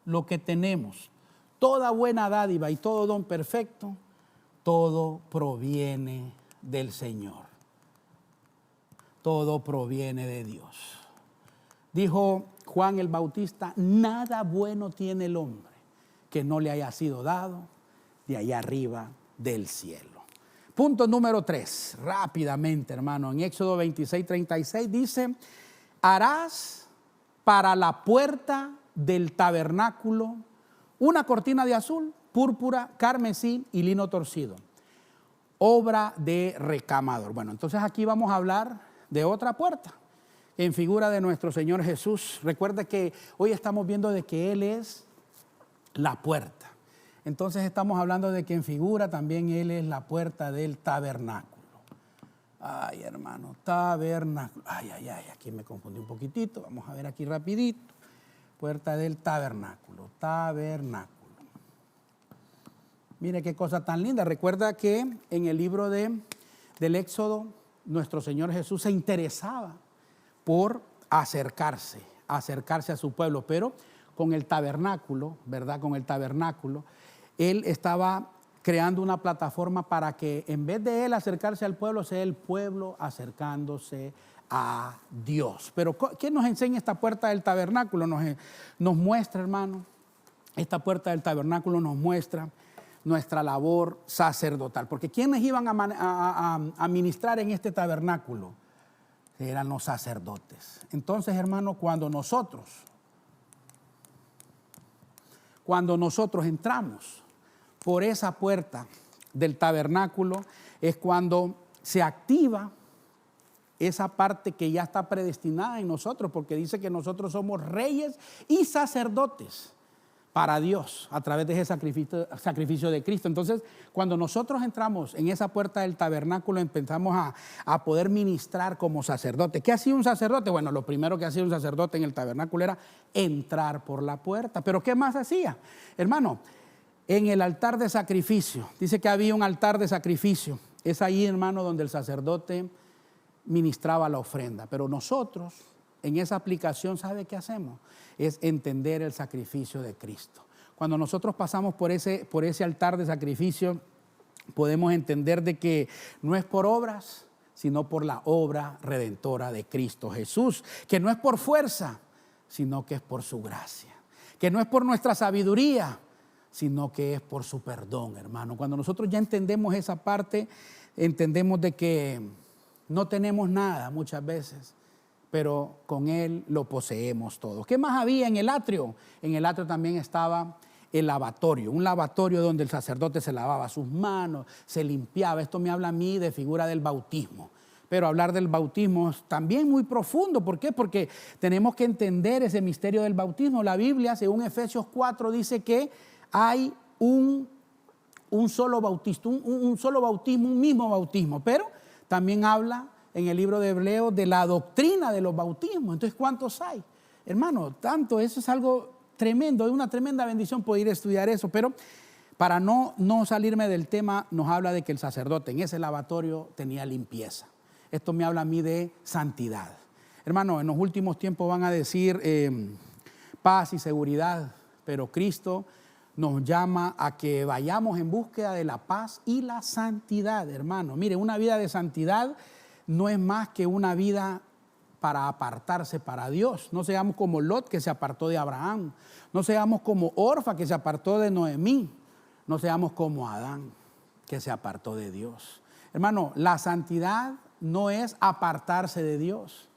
lo que tenemos, toda buena dádiva y todo don perfecto, todo proviene del Señor. Todo proviene de Dios. Dijo Juan el Bautista, nada bueno tiene el hombre que no le haya sido dado de allá arriba del cielo. Punto número 3, rápidamente, hermano. En Éxodo 26:36 dice, harás para la puerta del tabernáculo una cortina de azul, púrpura, carmesí y lino torcido, obra de recamador. Bueno, entonces aquí vamos a hablar de otra puerta, en figura de nuestro Señor Jesús. Recuerda que hoy estamos viendo de que Él es la puerta. Entonces estamos hablando de que en figura también Él es la puerta del tabernáculo. Ay, hermano, tabernáculo. Ay, aquí me confundí un poquitito. Vamos a ver aquí rapidito. Puerta del tabernáculo, tabernáculo. Mire qué cosa tan linda. Recuerda que en el libro del Éxodo, nuestro Señor Jesús se interesaba por acercarse a su pueblo, pero con el tabernáculo, ¿verdad? Con el tabernáculo, Él estaba creando una plataforma para que en vez de Él acercarse al pueblo, sea el pueblo acercándose a Dios. Pero ¿qué nos enseña esta puerta del tabernáculo? Nos muestra, hermano, esta puerta del tabernáculo nos muestra nuestra labor sacerdotal. Porque ¿quiénes iban a ministrar en este tabernáculo? Eran los sacerdotes. Entonces, hermano, cuando nosotros entramos por esa puerta del tabernáculo, es cuando se activa esa parte que ya está predestinada en nosotros, porque dice que nosotros somos reyes y sacerdotes para Dios a través de ese sacrificio de Cristo. Entonces, cuando nosotros entramos en esa puerta del tabernáculo, empezamos a poder ministrar como sacerdote. ¿Qué hacía un sacerdote? Bueno, lo primero que hacía un sacerdote en el tabernáculo era entrar por la puerta. ¿Pero qué más hacía? Hermano, en el altar de sacrificio. Dice que había un altar de sacrificio. Es ahí, hermano, donde el sacerdote ministraba la ofrenda. Pero nosotros, en esa aplicación, ¿sabe qué hacemos? Es entender el sacrificio de Cristo. Cuando nosotros pasamos por ese altar de sacrificio, podemos entender de que no es por obras, sino por la obra redentora de Cristo Jesús, que no es por fuerza, sino que es por su gracia, que no es por nuestra sabiduría, sino que es por su perdón, hermano. Cuando nosotros ya entendemos esa parte, entendemos de que no tenemos nada muchas veces, pero con Él lo poseemos todo. ¿Qué más había en el atrio? En el atrio también estaba el lavatorio, un lavatorio donde el sacerdote se lavaba sus manos, se limpiaba. Esto me habla a mí de figura del bautismo. Pero hablar del bautismo es también muy profundo. ¿Por qué? Porque tenemos que entender ese misterio del bautismo. La Biblia, según Efesios 4, dice que hay un solo bautismo, un mismo bautismo. Pero también habla en el libro de Hebreos de la doctrina de los bautismos. Entonces, ¿cuántos hay? Hermano, tanto, eso es algo tremendo, es una tremenda bendición poder estudiar eso, pero para no salirme del tema, nos habla de que el sacerdote en ese lavatorio tenía limpieza. Esto me habla a mí de santidad. Hermano, en los últimos tiempos van a decir paz y seguridad, pero Cristo nos llama a que vayamos en búsqueda de la paz y la santidad, hermano. Mire, una vida de santidad no es más que una vida para apartarse para Dios. No seamos como Lot, que se apartó de Abraham. No seamos como Orfa, que se apartó de Noemí. No seamos como Adán, que se apartó de Dios. Hermano, la santidad no es apartarse de Dios.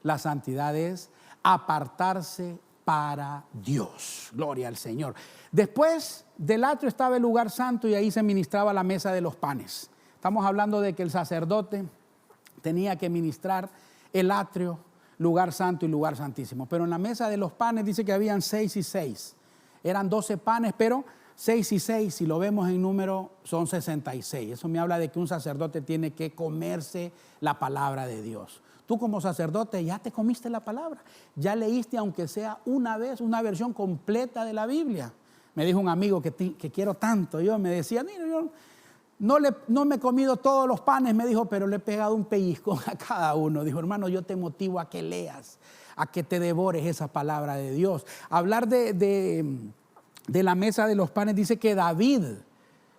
La santidad es apartarse para Dios. Gloria al Señor. Después del atrio estaba el lugar santo y ahí se ministraba la mesa de los panes. Estamos hablando de que el sacerdote tenía que ministrar el atrio, lugar santo y lugar santísimo. Pero en la mesa de los panes dice que habían 6 y 6. Eran 12 panes, pero 6 y 6, si lo vemos en número, son 66. Eso me habla de que un sacerdote tiene que comerse la palabra de Dios. Tú como sacerdote ya te comiste la palabra. Ya leíste, aunque sea una vez, una versión completa de la Biblia. Me dijo un amigo que quiero tanto. Yo me decía, mira, yo no me he comido todos los panes, me dijo, pero le he pegado un pellizco a cada uno. Dijo, hermano, yo te motivo a que leas, a que te devores esa palabra de Dios. Hablar de la mesa de los panes, dice que David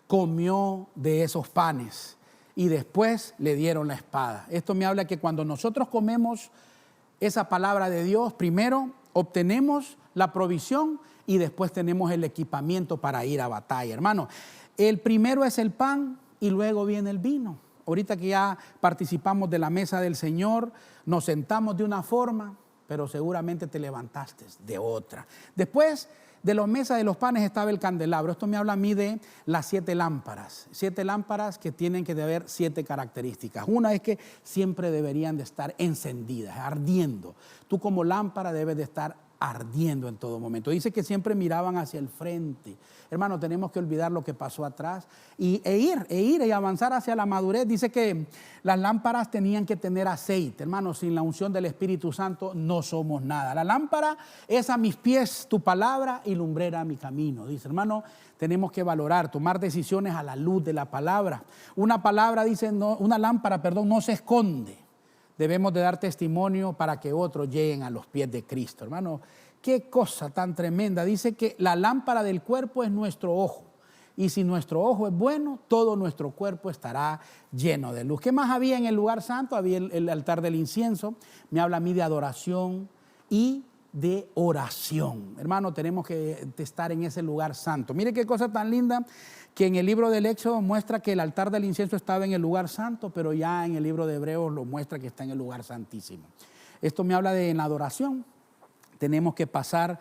comió de esos panes y después le dieron la espada. Esto me habla que cuando nosotros comemos esa palabra de Dios, primero obtenemos la provisión y después tenemos el equipamiento para ir a batalla. Hermano, el primero es el pan y luego viene el vino. Ahorita que ya participamos de la mesa del Señor, nos sentamos de una forma, pero seguramente te levantaste de otra. Después de la mesa de los panes estaba el candelabro. Esto me habla a mí de las 7 lámparas. 7 lámparas que tienen que haber 7 características. Una es que siempre deberían de estar encendidas, ardiendo. Tú como lámpara debes de estar ardiendo en todo momento. Dice que siempre miraban hacia el frente. Hermano, tenemos que olvidar lo que pasó atrás e ir y avanzar hacia la madurez. Dice que las lámparas tenían que tener aceite. Hermano, sin la unción del Espíritu Santo no somos nada. La lámpara es a mis pies tu palabra y lumbrera a mi camino. Dice, hermano, tenemos que valorar, tomar decisiones a la luz de la palabra. Una lámpara, no se esconde. Debemos de dar testimonio para que otros lleguen a los pies de Cristo. Hermano, qué cosa tan tremenda. Dice que la lámpara del cuerpo es nuestro ojo. Y si nuestro ojo es bueno, todo nuestro cuerpo estará lleno de luz. ¿Qué más había en el lugar santo? Había el altar del incienso. Me habla a mí de adoración y de oración. Hermano, tenemos que estar en ese lugar santo. Mire qué cosa tan linda, que en el libro del Éxodo muestra que el altar del incienso estaba en el lugar santo, pero ya en el libro de Hebreos lo muestra que está en el lugar santísimo. Esto me habla de en la adoración. Tenemos que pasar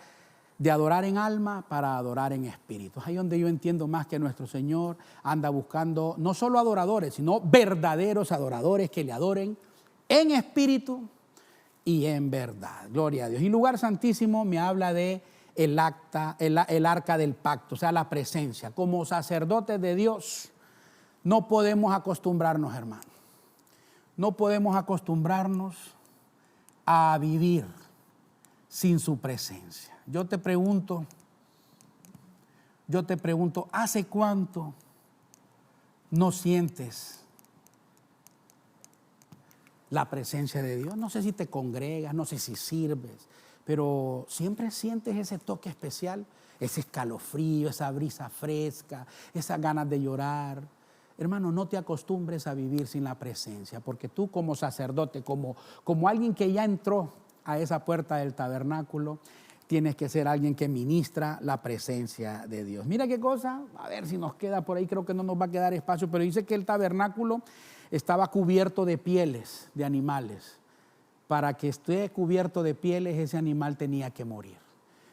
de adorar en alma para adorar en espíritu. Es ahí donde yo entiendo más que nuestro Señor anda buscando no solo adoradores, sino verdaderos adoradores que le adoren en espíritu y en verdad. Gloria a Dios. Y lugar santísimo me habla de el arca del pacto, o sea, la presencia. Como sacerdotes de Dios no podemos acostumbrarnos, hermano. No podemos acostumbrarnos a vivir sin su presencia. Yo te pregunto, yo te pregunto, ¿hace cuánto no sientes la presencia de Dios? No sé si te congregas, no sé si sirves, pero siempre sientes ese toque especial, ese escalofrío, esa brisa fresca, esas ganas de llorar. Hermano, no te acostumbres a vivir sin la presencia, porque tú como sacerdote, como alguien que ya entró a esa puerta del tabernáculo, tienes que ser alguien que ministra la presencia de Dios. Mira qué cosa, a ver si nos queda por ahí, creo que no nos va a quedar espacio, pero dice que el tabernáculo estaba cubierto de pieles de animales. Para que esté cubierto de pieles, ese animal tenía que morir.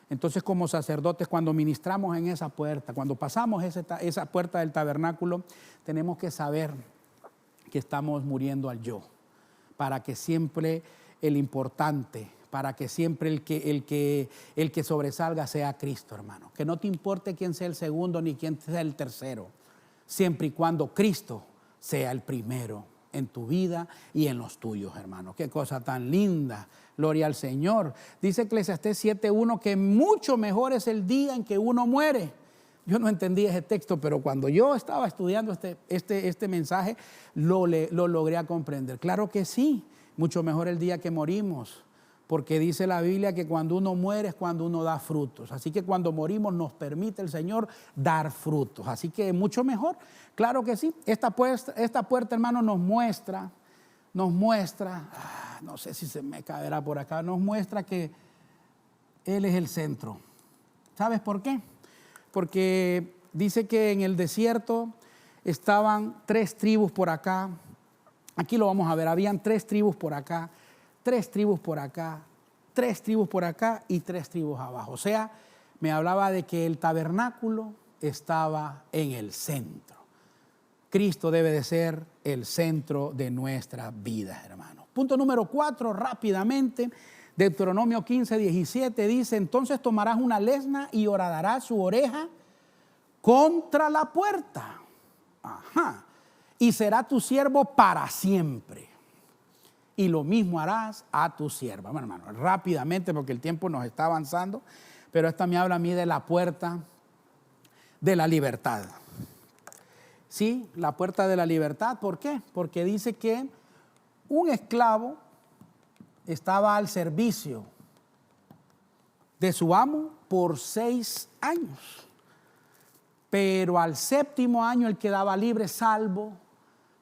Entonces, como sacerdotes, cuando ministramos en esa puerta, cuando pasamos esa puerta del tabernáculo, tenemos que saber que estamos muriendo al yo, para que siempre el importante, para que siempre el que sobresalga sea Cristo, hermano. Que no te importe quién sea el segundo ni quién sea el tercero, siempre y cuando Cristo sea el primero en tu vida y en los tuyos, hermano. Qué cosa tan linda. Gloria al Señor. Dice Eclesiastés 7:1 que mucho mejor es el día en que uno muere. Yo no entendí ese texto, pero cuando yo estaba estudiando este mensaje, lo logré comprender. Claro que sí, mucho mejor el día que morimos, porque dice la Biblia que cuando uno muere es cuando uno da frutos. Así que cuando morimos nos permite el Señor dar frutos. Así que mucho mejor, claro que sí. Esta puerta, hermano, nos muestra, no sé si se me caerá por acá, nos muestra que Él es el centro. ¿Sabes por qué? Porque dice que en el desierto estaban 3 tribus por acá. Aquí lo vamos a ver, habían 3 tribus por acá, 3 tribus por acá, 3 tribus por acá y 3 tribus abajo. O sea, me hablaba de que el tabernáculo estaba en el centro. Cristo debe de ser el centro de nuestras vidas, hermanos. Punto número 4, rápidamente. Deuteronomio 15:17 dice: entonces tomarás una lesna y horadarás su oreja contra la puerta. Ajá. Y será tu siervo para siempre. Y lo mismo harás a tu sierva. Bueno, hermano, rápidamente porque el tiempo nos está avanzando, pero esta me habla a mí de la puerta de la libertad. Sí, la puerta de la libertad. ¿Por qué? Porque dice que un esclavo estaba al servicio de su amo por 6 años. Pero al 7º año él quedaba libre, salvo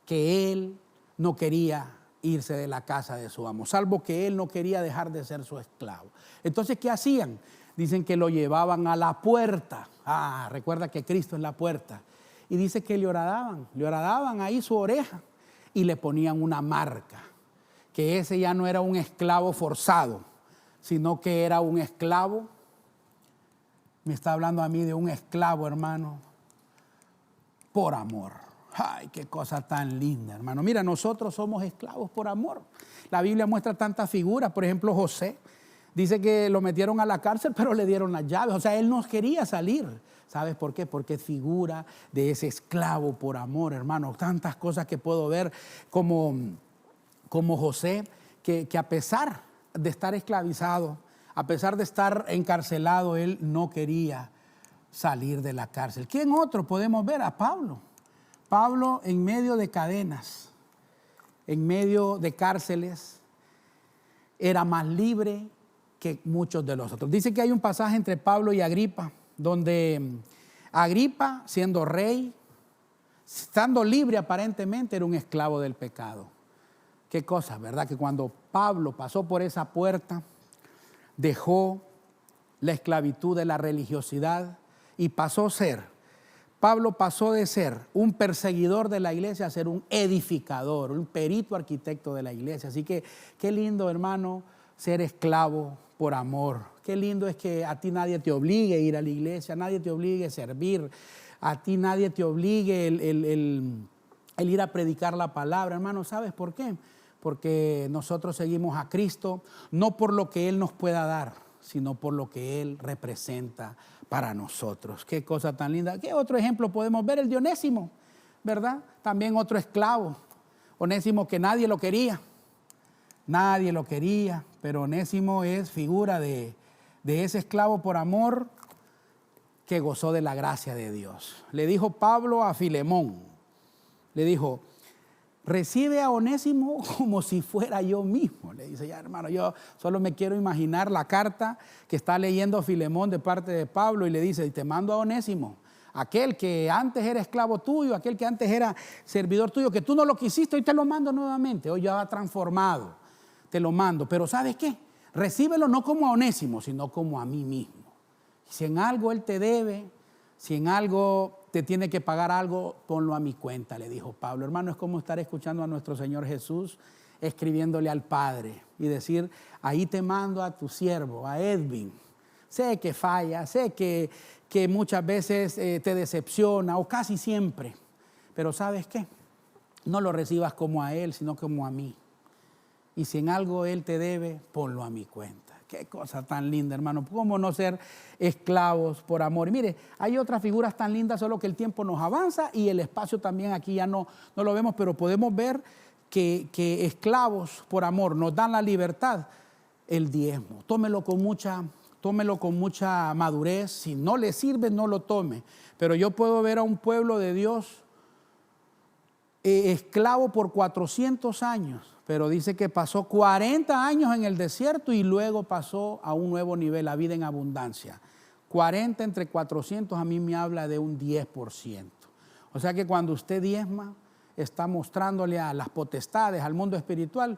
que él no quería irse de la casa de su amo, salvo que él no quería dejar de ser su esclavo. Entonces, ¿qué hacían? Dicen que lo llevaban a la puerta. Recuerda que Cristo es la puerta. Y dice que le horadaban ahí su oreja y le ponían una marca, que ese ya no era un esclavo forzado, sino que era un esclavo. Me está hablando a mí de un esclavo, hermano, por amor. Ay, qué cosa tan linda, hermano. Mira, nosotros somos esclavos por amor. La Biblia muestra tantas figuras. Por ejemplo, José dice que lo metieron a la cárcel, pero le dieron las llaves. O sea, él no quería salir. ¿Sabes por qué? Porque es figura de ese esclavo por amor, hermano. Tantas cosas que puedo ver como José, que a pesar de estar esclavizado, a pesar de estar encarcelado, él no quería salir de la cárcel. ¿Quién otro podemos ver? A Pablo. Pablo, en medio de cadenas, en medio de cárceles, era más libre que muchos de los otros. Dice que hay un pasaje entre Pablo y Agripa, donde Agripa, siendo rey, estando libre aparentemente, era un esclavo del pecado. Qué cosa, ¿verdad? Que cuando Pablo pasó por esa puerta, dejó la esclavitud de la religiosidad y Pablo pasó de ser un perseguidor de la iglesia a ser un edificador, un perito arquitecto de la iglesia. Así que qué lindo, hermano, ser esclavo por amor. Qué lindo es que a ti nadie te obligue a ir a la iglesia, nadie te obligue a servir, a ti nadie te obligue el ir a predicar la palabra. Hermano, ¿sabes por qué? Porque nosotros seguimos a Cristo no por lo que Él nos pueda dar, sino por lo que Él representa para nosotros. Qué cosa tan linda. ¿Qué otro ejemplo podemos ver? El de Onésimo, ¿verdad? También otro esclavo. Onésimo que nadie lo quería. Nadie lo quería, pero Onésimo es figura de ese esclavo por amor que gozó de la gracia de Dios. Le dijo Pablo a Filemón, le dijo, recibe a Onésimo como si fuera yo mismo. Le dice, ya hermano, yo solo me quiero imaginar la carta que está leyendo Filemón de parte de Pablo y le dice, te mando a Onésimo, aquel que antes era esclavo tuyo, aquel que antes era servidor tuyo, que tú no lo quisiste, hoy te lo mando nuevamente, hoy ya ha transformado, te lo mando. Pero ¿sabes qué? Recíbelo no como a Onésimo, sino como a mí mismo. Si en algo él te debe, si en algo te tiene que pagar algo, ponlo a mi cuenta, le dijo Pablo. Hermano, es como estar escuchando a nuestro Señor Jesús escribiéndole al Padre y decir, ahí te mando a tu siervo, a Edwin. Sé que falla, sé que muchas veces te decepciona o casi siempre, pero ¿sabes qué? No lo recibas como a él, sino como a mí. Y si en algo él te debe, ponlo a mi cuenta. Qué cosa tan linda, hermano. ¿Cómo no ser esclavos por amor? Y mire, hay otras figuras tan lindas, solo que el tiempo nos avanza y el espacio también aquí ya no lo vemos, pero podemos ver que esclavos por amor nos dan la libertad, el diezmo. Tómelo con mucha madurez. Si no le sirve, no lo tome. Pero yo puedo ver a un pueblo de Dios esclavo por 400 años. Pero dice que pasó 40 años en el desierto y luego pasó a un nuevo nivel, la vida en abundancia. 40 entre 400 a mí me habla de un 10%. O sea que cuando usted diezma, está mostrándole a las potestades, al mundo espiritual,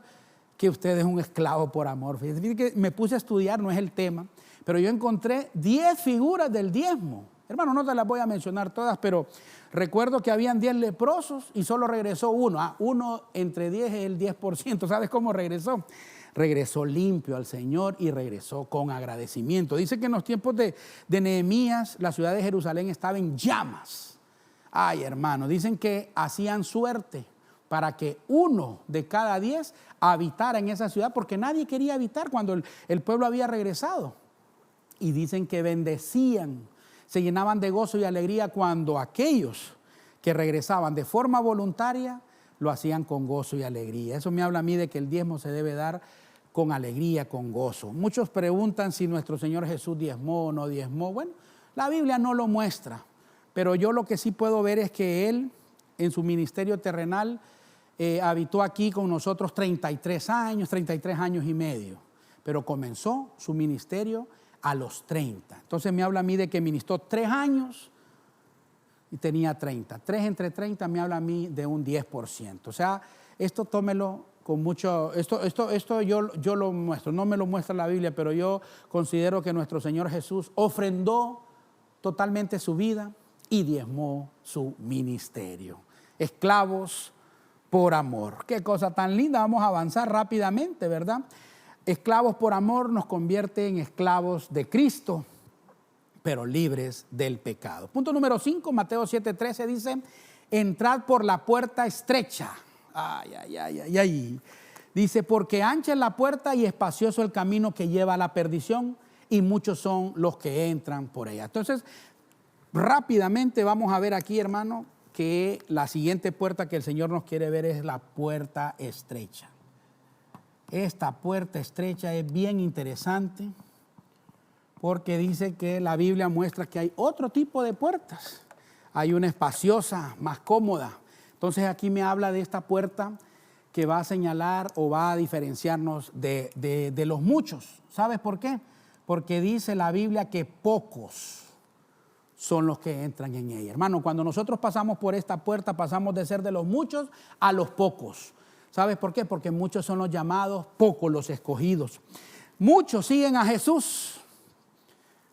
que usted es un esclavo por amor. Fíjate que me puse a estudiar, no es el tema, pero yo encontré 10 figuras del diezmo. Hermano, no te las voy a mencionar todas, pero recuerdo que habían 10 leprosos y solo regresó uno. Uno entre 10 es el 10%. ¿Sabes cómo regresó? Regresó limpio al Señor y regresó con agradecimiento. Dice que en los tiempos de Nehemías, la ciudad de Jerusalén estaba en llamas. Ay, hermano, dicen que hacían suerte para que 1 de cada 10 habitara en esa ciudad, porque nadie quería habitar cuando el pueblo había regresado. Y dicen que bendecían, se llenaban de gozo y alegría cuando aquellos que regresaban de forma voluntaria lo hacían con gozo y alegría. Eso me habla a mí de que el diezmo se debe dar con alegría, con gozo. Muchos preguntan si nuestro Señor Jesús diezmó o no diezmó. Bueno, la Biblia no lo muestra, pero yo lo que sí puedo ver es que Él, en su ministerio terrenal, habitó aquí con nosotros 33 años y medio, pero comenzó su ministerio a los 30. Entonces me habla a mí de que ministró 3 años y tenía 30. 3 entre 30 me habla a mí de un 10%. O sea, esto tómelo con mucho, esto yo lo muestro, no me lo muestra la Biblia, pero yo considero que nuestro Señor Jesús ofrendó totalmente su vida y diezmó su ministerio. Esclavos por amor. Qué cosa tan linda. Vamos a avanzar rápidamente, ¿verdad? Esclavos por amor nos convierte en esclavos de Cristo, pero libres del pecado. Punto número 5, Mateo 7:13 dice, entrad por la puerta estrecha. Ay. Dice, porque ancha es la puerta y espacioso el camino que lleva a la perdición, y muchos son los que entran por ella. Entonces, rápidamente vamos a ver aquí, hermano, que la siguiente puerta que el Señor nos quiere ver es la puerta estrecha. Esta puerta estrecha es bien interesante porque dice que la Biblia muestra que hay otro tipo de puertas. Hay una espaciosa, más cómoda. Entonces aquí me habla de esta puerta que va a señalar o va a diferenciarnos de los muchos. ¿Sabes por qué? Porque dice la Biblia que pocos son los que entran en ella. Hermano, cuando nosotros pasamos por esta puerta, pasamos de ser de los muchos a los pocos. ¿Sabes por qué? Porque muchos son los llamados, pocos los escogidos. Muchos siguen a Jesús,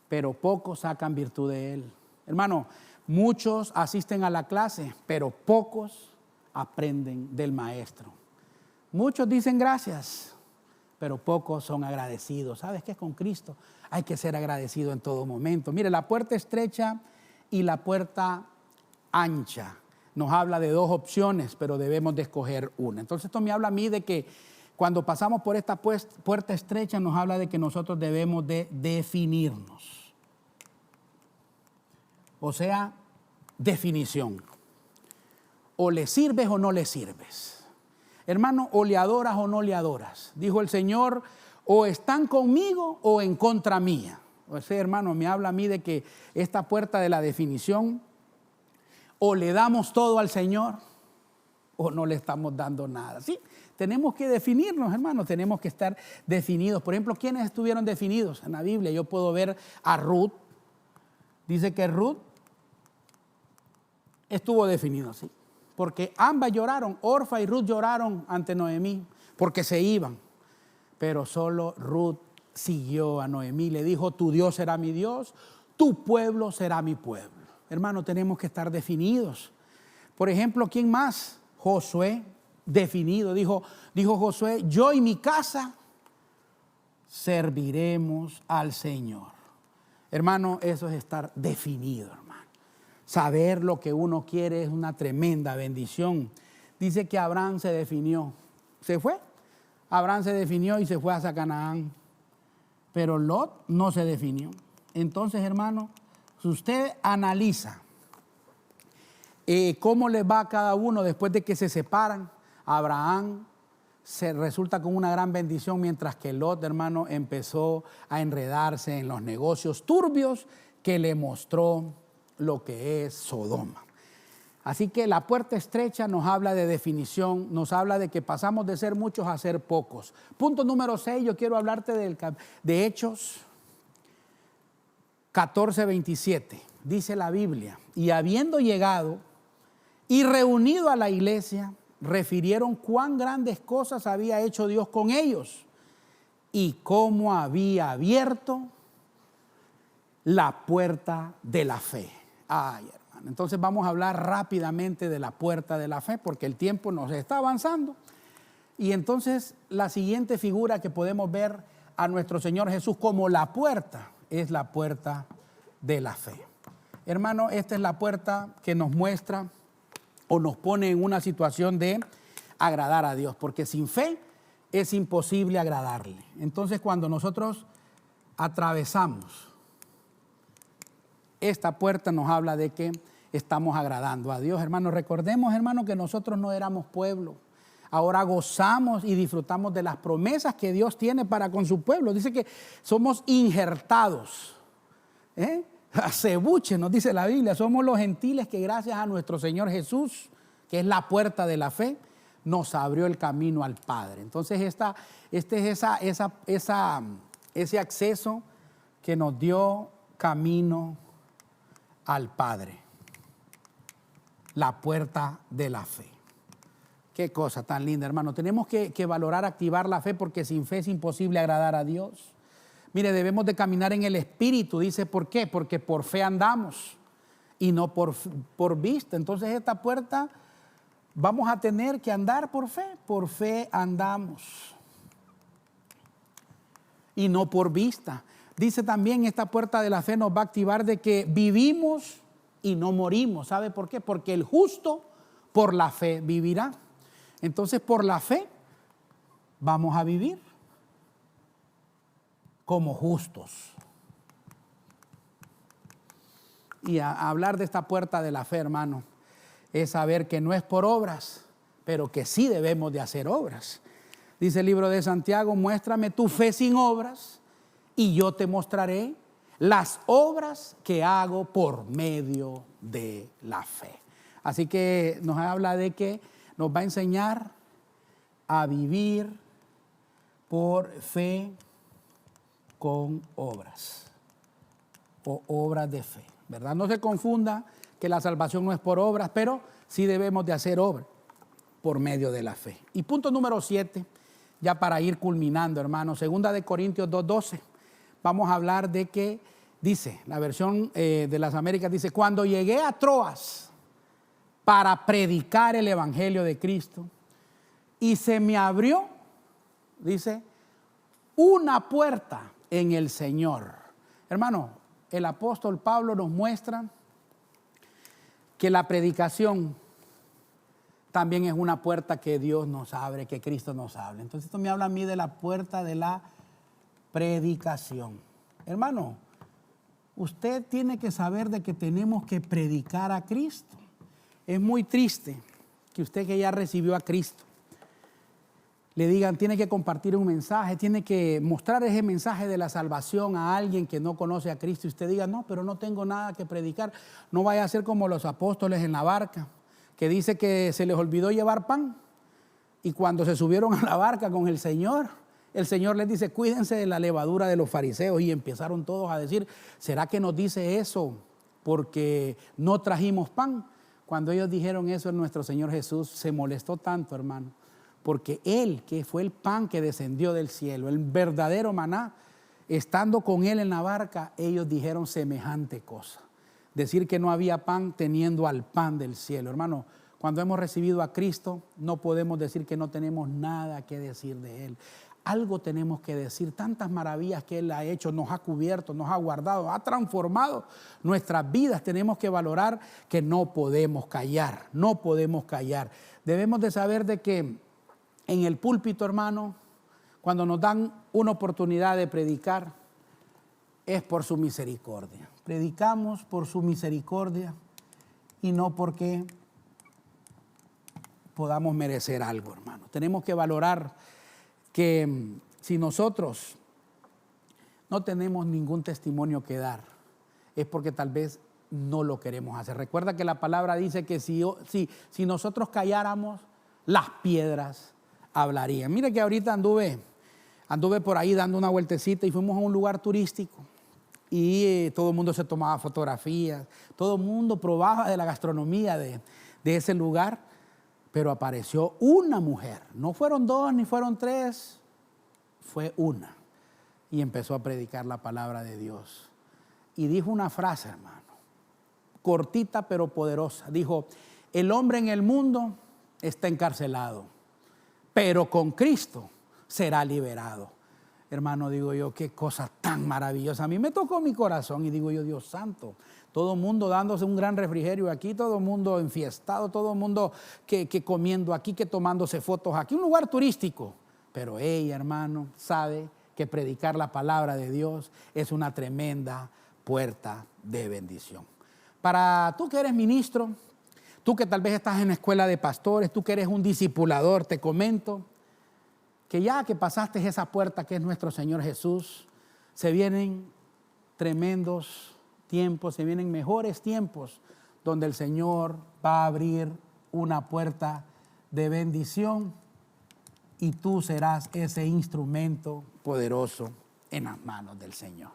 pero pocos sacan virtud de Él. Hermano, muchos asisten a la clase, pero pocos aprenden del maestro. Muchos dicen gracias, pero pocos son agradecidos. ¿Sabes qué? Con Cristo hay que ser agradecido en todo momento. Mire, la puerta estrecha y la puerta ancha nos habla de 2 opciones, pero debemos de escoger una. Entonces esto me habla a mí de que cuando pasamos por esta puerta estrecha nos habla de que nosotros debemos de definirnos. O sea, definición. O le sirves o no le sirves. Hermano, o le adoras o no le adoras. Dijo el Señor, o están conmigo o en contra mía. O sea, hermano, me habla a mí de que esta puerta de la definición, o le damos todo al Señor o no le estamos dando nada. Sí, tenemos que definirnos, hermanos, tenemos que estar definidos. Por ejemplo, ¿quiénes estuvieron definidos en la Biblia? Yo puedo ver a Ruth. Dice que Ruth estuvo definido, sí. Porque ambas lloraron, Orfa y Ruth lloraron ante Noemí, porque se iban. Pero solo Ruth siguió a Noemí, le dijo, tu Dios será mi Dios, tu pueblo será mi pueblo. Hermano, tenemos que estar definidos. Por ejemplo, ¿quién más? Josué, definido. Dijo Josué, yo y mi casa serviremos al Señor. Hermano, eso es estar definido, hermano. Saber lo que uno quiere es una tremenda bendición. Dice que Abraham se definió. ¿Se fue? Abraham se definió y se fue a Canaán. Pero Lot no se definió. Entonces, hermano, si usted analiza cómo les va a cada uno después de que se separan, Abraham se resulta con una gran bendición, mientras que Lot, hermano, empezó a enredarse en los negocios turbios que le mostró lo que es Sodoma. Así que la puerta estrecha nos habla de definición, nos habla de que pasamos de ser muchos a ser pocos. Punto número 6, yo quiero hablarte de Hechos 14:27. Dice la Biblia, y habiendo llegado y reunido a la iglesia, refirieron cuán grandes cosas había hecho Dios con ellos y cómo había abierto la puerta de la fe. Ay, hermano, entonces vamos a hablar rápidamente de la puerta de la fe porque el tiempo nos está avanzando. Y entonces la siguiente figura que podemos ver a nuestro Señor Jesús como la puerta es la puerta de la fe. Hermano, esta es la puerta que nos muestra o nos pone en una situación de agradar a Dios, porque sin fe es imposible agradarle. Entonces, cuando nosotros atravesamos esta puerta, nos habla de que estamos agradando a Dios. Hermano, recordemos, hermano, que nosotros no éramos pueblo. Ahora gozamos y disfrutamos de las promesas que Dios tiene para con su pueblo. Dice que somos injertados. Acebuche, nos dice la Biblia, somos los gentiles que gracias a nuestro Señor Jesús, que es la puerta de la fe, nos abrió el camino al Padre. Entonces ese acceso que nos dio camino al Padre, la puerta de la fe. Qué cosa tan linda, hermano. Tenemos que valorar, activar la fe, porque sin fe es imposible agradar a Dios. Mire, debemos de caminar en el Espíritu. Dice, ¿por qué? Porque por fe andamos y no por vista. Entonces esta puerta vamos a tener que andar por fe andamos y no por vista. Dice también, esta puerta de la fe nos va a activar de que vivimos y no morimos. ¿Sabe por qué? Porque el justo por la fe vivirá. Entonces por la fe vamos a vivir como justos. Y a hablar de esta puerta de la fe, hermano, es saber que no es por obras, pero que sí debemos de hacer obras. Dice el libro de Santiago, muéstrame tu fe sin obras y yo te mostraré las obras que hago por medio de la fe. Así que nos habla de que nos va a enseñar a vivir por fe con obras o obras de fe, ¿verdad? No se confunda que la salvación no es por obras, pero sí debemos de hacer obras por medio de la fe. Y punto número 7, ya para ir culminando, hermano, 2 Corintios 2:12. Vamos a hablar de que, dice, la versión de las Américas dice, cuando llegué a Troas para predicar el evangelio de Cristo y se me abrió, dice, una puerta en el Señor. Hermano, el apóstol Pablo nos muestra que la predicación también es una puerta que Dios nos abre, que Cristo nos abre. Entonces esto me habla a mí de la puerta de la predicación. Hermano, usted tiene que saber de que tenemos que predicar a Cristo. Es muy triste que usted que ya recibió a Cristo, le digan, tiene que compartir un mensaje, tiene que mostrar ese mensaje de la salvación a alguien que no conoce a Cristo, y usted diga, no, pero no tengo nada que predicar. No vaya a ser como los apóstoles en la barca, que dice que se les olvidó llevar pan, y cuando se subieron a la barca con el Señor les dice, cuídense de la levadura de los fariseos, y empezaron todos a decir, ¿será que nos dice eso porque no trajimos pan? Cuando ellos dijeron eso, nuestro Señor Jesús se molestó tanto, hermano, porque Él, que fue el pan que descendió del cielo, el verdadero maná, estando con Él en la barca, ellos dijeron semejante cosa. Decir que no había pan teniendo al pan del cielo. Hermano, cuando hemos recibido a Cristo, no podemos decir que no tenemos nada que decir de Él. Algo tenemos que decir, tantas maravillas que Él ha hecho, nos ha cubierto, nos ha guardado, ha transformado nuestras vidas. Tenemos que valorar que no podemos callar, no podemos callar. Debemos de saber de que en el púlpito, hermano, cuando nos dan una oportunidad de predicar, es por su misericordia. Predicamos por su misericordia y no porque podamos merecer algo, hermano. Tenemos que valorar que si nosotros no tenemos ningún testimonio que dar, es porque tal vez no lo queremos hacer. Recuerda que la palabra dice que si nosotros calláramos, las piedras hablarían. Mire que ahorita anduve por ahí dando una vueltecita y fuimos a un lugar turístico y todo el mundo se tomaba fotografías, todo el mundo probaba de la gastronomía de ese lugar, pero apareció una mujer, no fueron dos ni fueron tres, fue una, y empezó a predicar la palabra de Dios y dijo una frase, hermano, cortita pero poderosa. Dijo, el hombre en el mundo está encarcelado, pero con Cristo será liberado. Hermano, digo yo, qué cosa tan maravillosa. A mí me tocó mi corazón y digo yo, Dios santo, todo el mundo dándose un gran refrigerio aquí, todo el mundo enfiestado, todo el mundo que comiendo aquí, que tomándose fotos aquí, un lugar turístico. Pero ella, hermano, sabe que predicar la palabra de Dios es una tremenda puerta de bendición. Para tú que eres ministro, tú que tal vez estás en la escuela de pastores, tú que eres un discipulador, te comento que ya que pasaste esa puerta que es nuestro Señor Jesús, se vienen tremendos tiempos, se vienen mejores tiempos donde el Señor va a abrir una puerta de bendición y tú serás ese instrumento poderoso en las manos del Señor.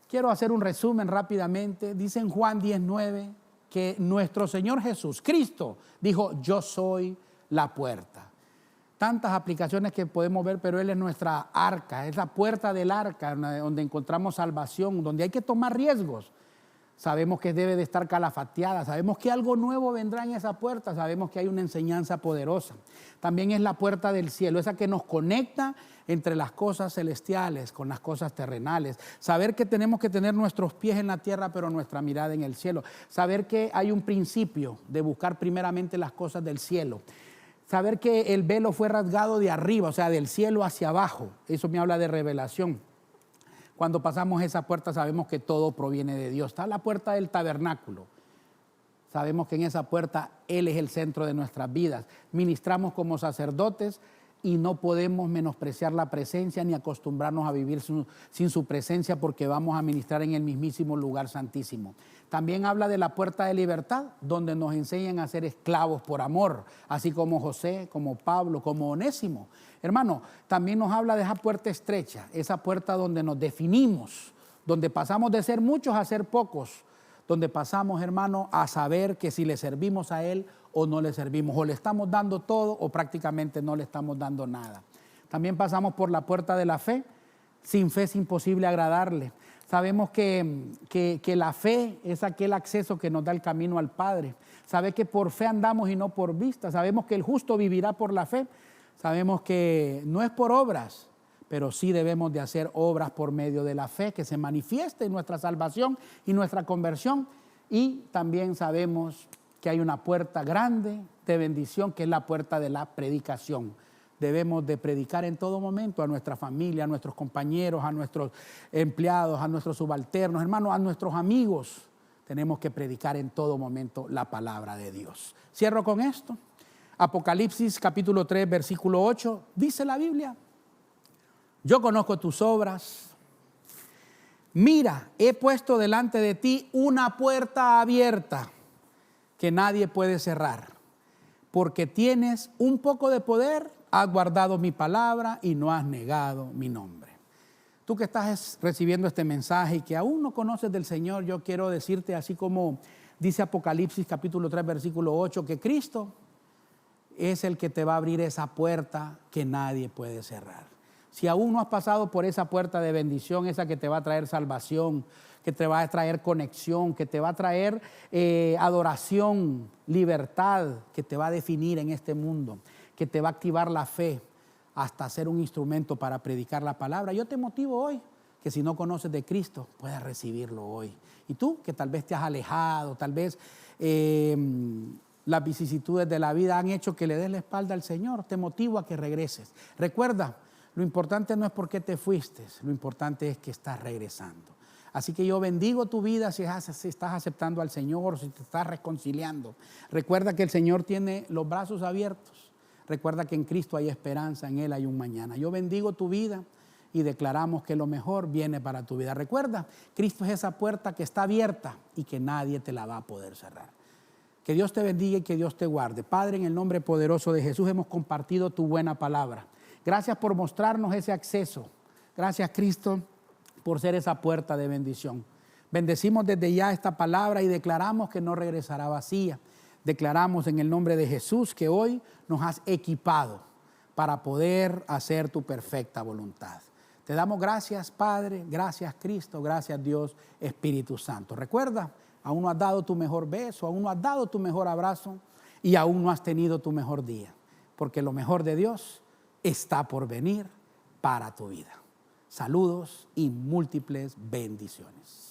Quiero hacer un resumen rápidamente. Dice en Juan 10:9 que nuestro Señor Jesús, Cristo, dijo, yo soy la puerta. Tantas aplicaciones que podemos ver, pero Él es nuestra arca, es la puerta del arca donde encontramos salvación, donde hay que tomar riesgos. Sabemos que debe de estar calafateada, sabemos que algo nuevo vendrá en esa puerta, sabemos que hay una enseñanza poderosa. También es la puerta del cielo, esa que nos conecta entre las cosas celestiales con las cosas terrenales. Saber que tenemos que tener nuestros pies en la tierra, pero nuestra mirada en el cielo. Saber que hay un principio de buscar primeramente las cosas del cielo. Saber que el velo fue rasgado de arriba, o sea, del cielo hacia abajo. Eso me habla de revelación. Cuando pasamos esa puerta sabemos que todo proviene de Dios. Está la puerta del tabernáculo. Sabemos que en esa puerta Él es el centro de nuestras vidas. Ministramos como sacerdotes y no podemos menospreciar la presencia ni acostumbrarnos a vivir sin su presencia porque vamos a ministrar en el mismísimo lugar santísimo. También habla de la puerta de libertad, donde nos enseñan a ser esclavos por amor, así como José, como Pablo, como Onésimo. Hermano, también nos habla de esa puerta estrecha, esa puerta donde nos definimos, donde pasamos de ser muchos a ser pocos, donde pasamos, hermano, a saber que si le servimos a Él o no le servimos, o le estamos dando todo o prácticamente no le estamos dando nada. También pasamos por la puerta de la fe. Sin fe es imposible agradarle. Sabemos que la fe es aquel acceso que nos da el camino al Padre. Sabe que por fe andamos y no por vista. Sabemos que el justo vivirá por la fe. Sabemos que no es por obras, pero sí debemos de hacer obras por medio de la fe que se manifieste en nuestra salvación y nuestra conversión. Y también sabemos que hay una puerta grande de bendición, que es la puerta de la predicación. Debemos de predicar en todo momento a nuestra familia, a nuestros compañeros, a nuestros empleados, a nuestros subalternos, hermanos, a nuestros amigos. Tenemos que predicar en todo momento la palabra de Dios. Cierro con esto. Apocalipsis capítulo 3, versículo 8, dice la Biblia: yo conozco tus obras. Mira, he puesto delante de ti una puerta abierta que nadie puede cerrar, porque tienes un poco de poder, has guardado mi palabra y no has negado mi nombre. Tú que estás recibiendo este mensaje y que aún no conoces del Señor, yo quiero decirte, así como dice Apocalipsis capítulo 3, versículo 8, que Cristo es el que te va a abrir esa puerta que nadie puede cerrar. Si aún no has pasado por esa puerta de bendición, esa que te va a traer salvación, que te va a traer conexión, que te va a traer adoración, libertad, que te va a definir en este mundo, que te va a activar la fe hasta ser un instrumento para predicar la palabra, yo te motivo hoy que si no conoces de Cristo, puedas recibirlo hoy. Y tú, que tal vez te has alejado, tal vez las vicisitudes de la vida han hecho que le des la espalda al Señor, te motivo a que regreses. Recuerda, lo importante no es por qué te fuiste, lo importante es que estás regresando. Así que yo bendigo tu vida si estás aceptando al Señor, si te estás reconciliando. Recuerda que el Señor tiene los brazos abiertos. Recuerda que en Cristo hay esperanza, en Él hay un mañana. Yo bendigo tu vida y declaramos que lo mejor viene para tu vida. Recuerda, Cristo es esa puerta que está abierta y que nadie te la va a poder cerrar. Que Dios te bendiga y que Dios te guarde. Padre, en el nombre poderoso de Jesús hemos compartido tu buena palabra. Gracias por mostrarnos ese acceso. Gracias, Cristo, por ser esa puerta de bendición. Bendecimos desde ya esta palabra y declaramos que no regresará vacía. Declaramos en el nombre de Jesús que hoy nos has equipado para poder hacer tu perfecta voluntad. Te damos gracias, Padre, gracias, Cristo, gracias, Dios, Espíritu Santo. Recuerda, aún no has dado tu mejor beso, aún no has dado tu mejor abrazo y aún no has tenido tu mejor día, porque lo mejor de Dios está por venir para tu vida. Saludos y múltiples bendiciones.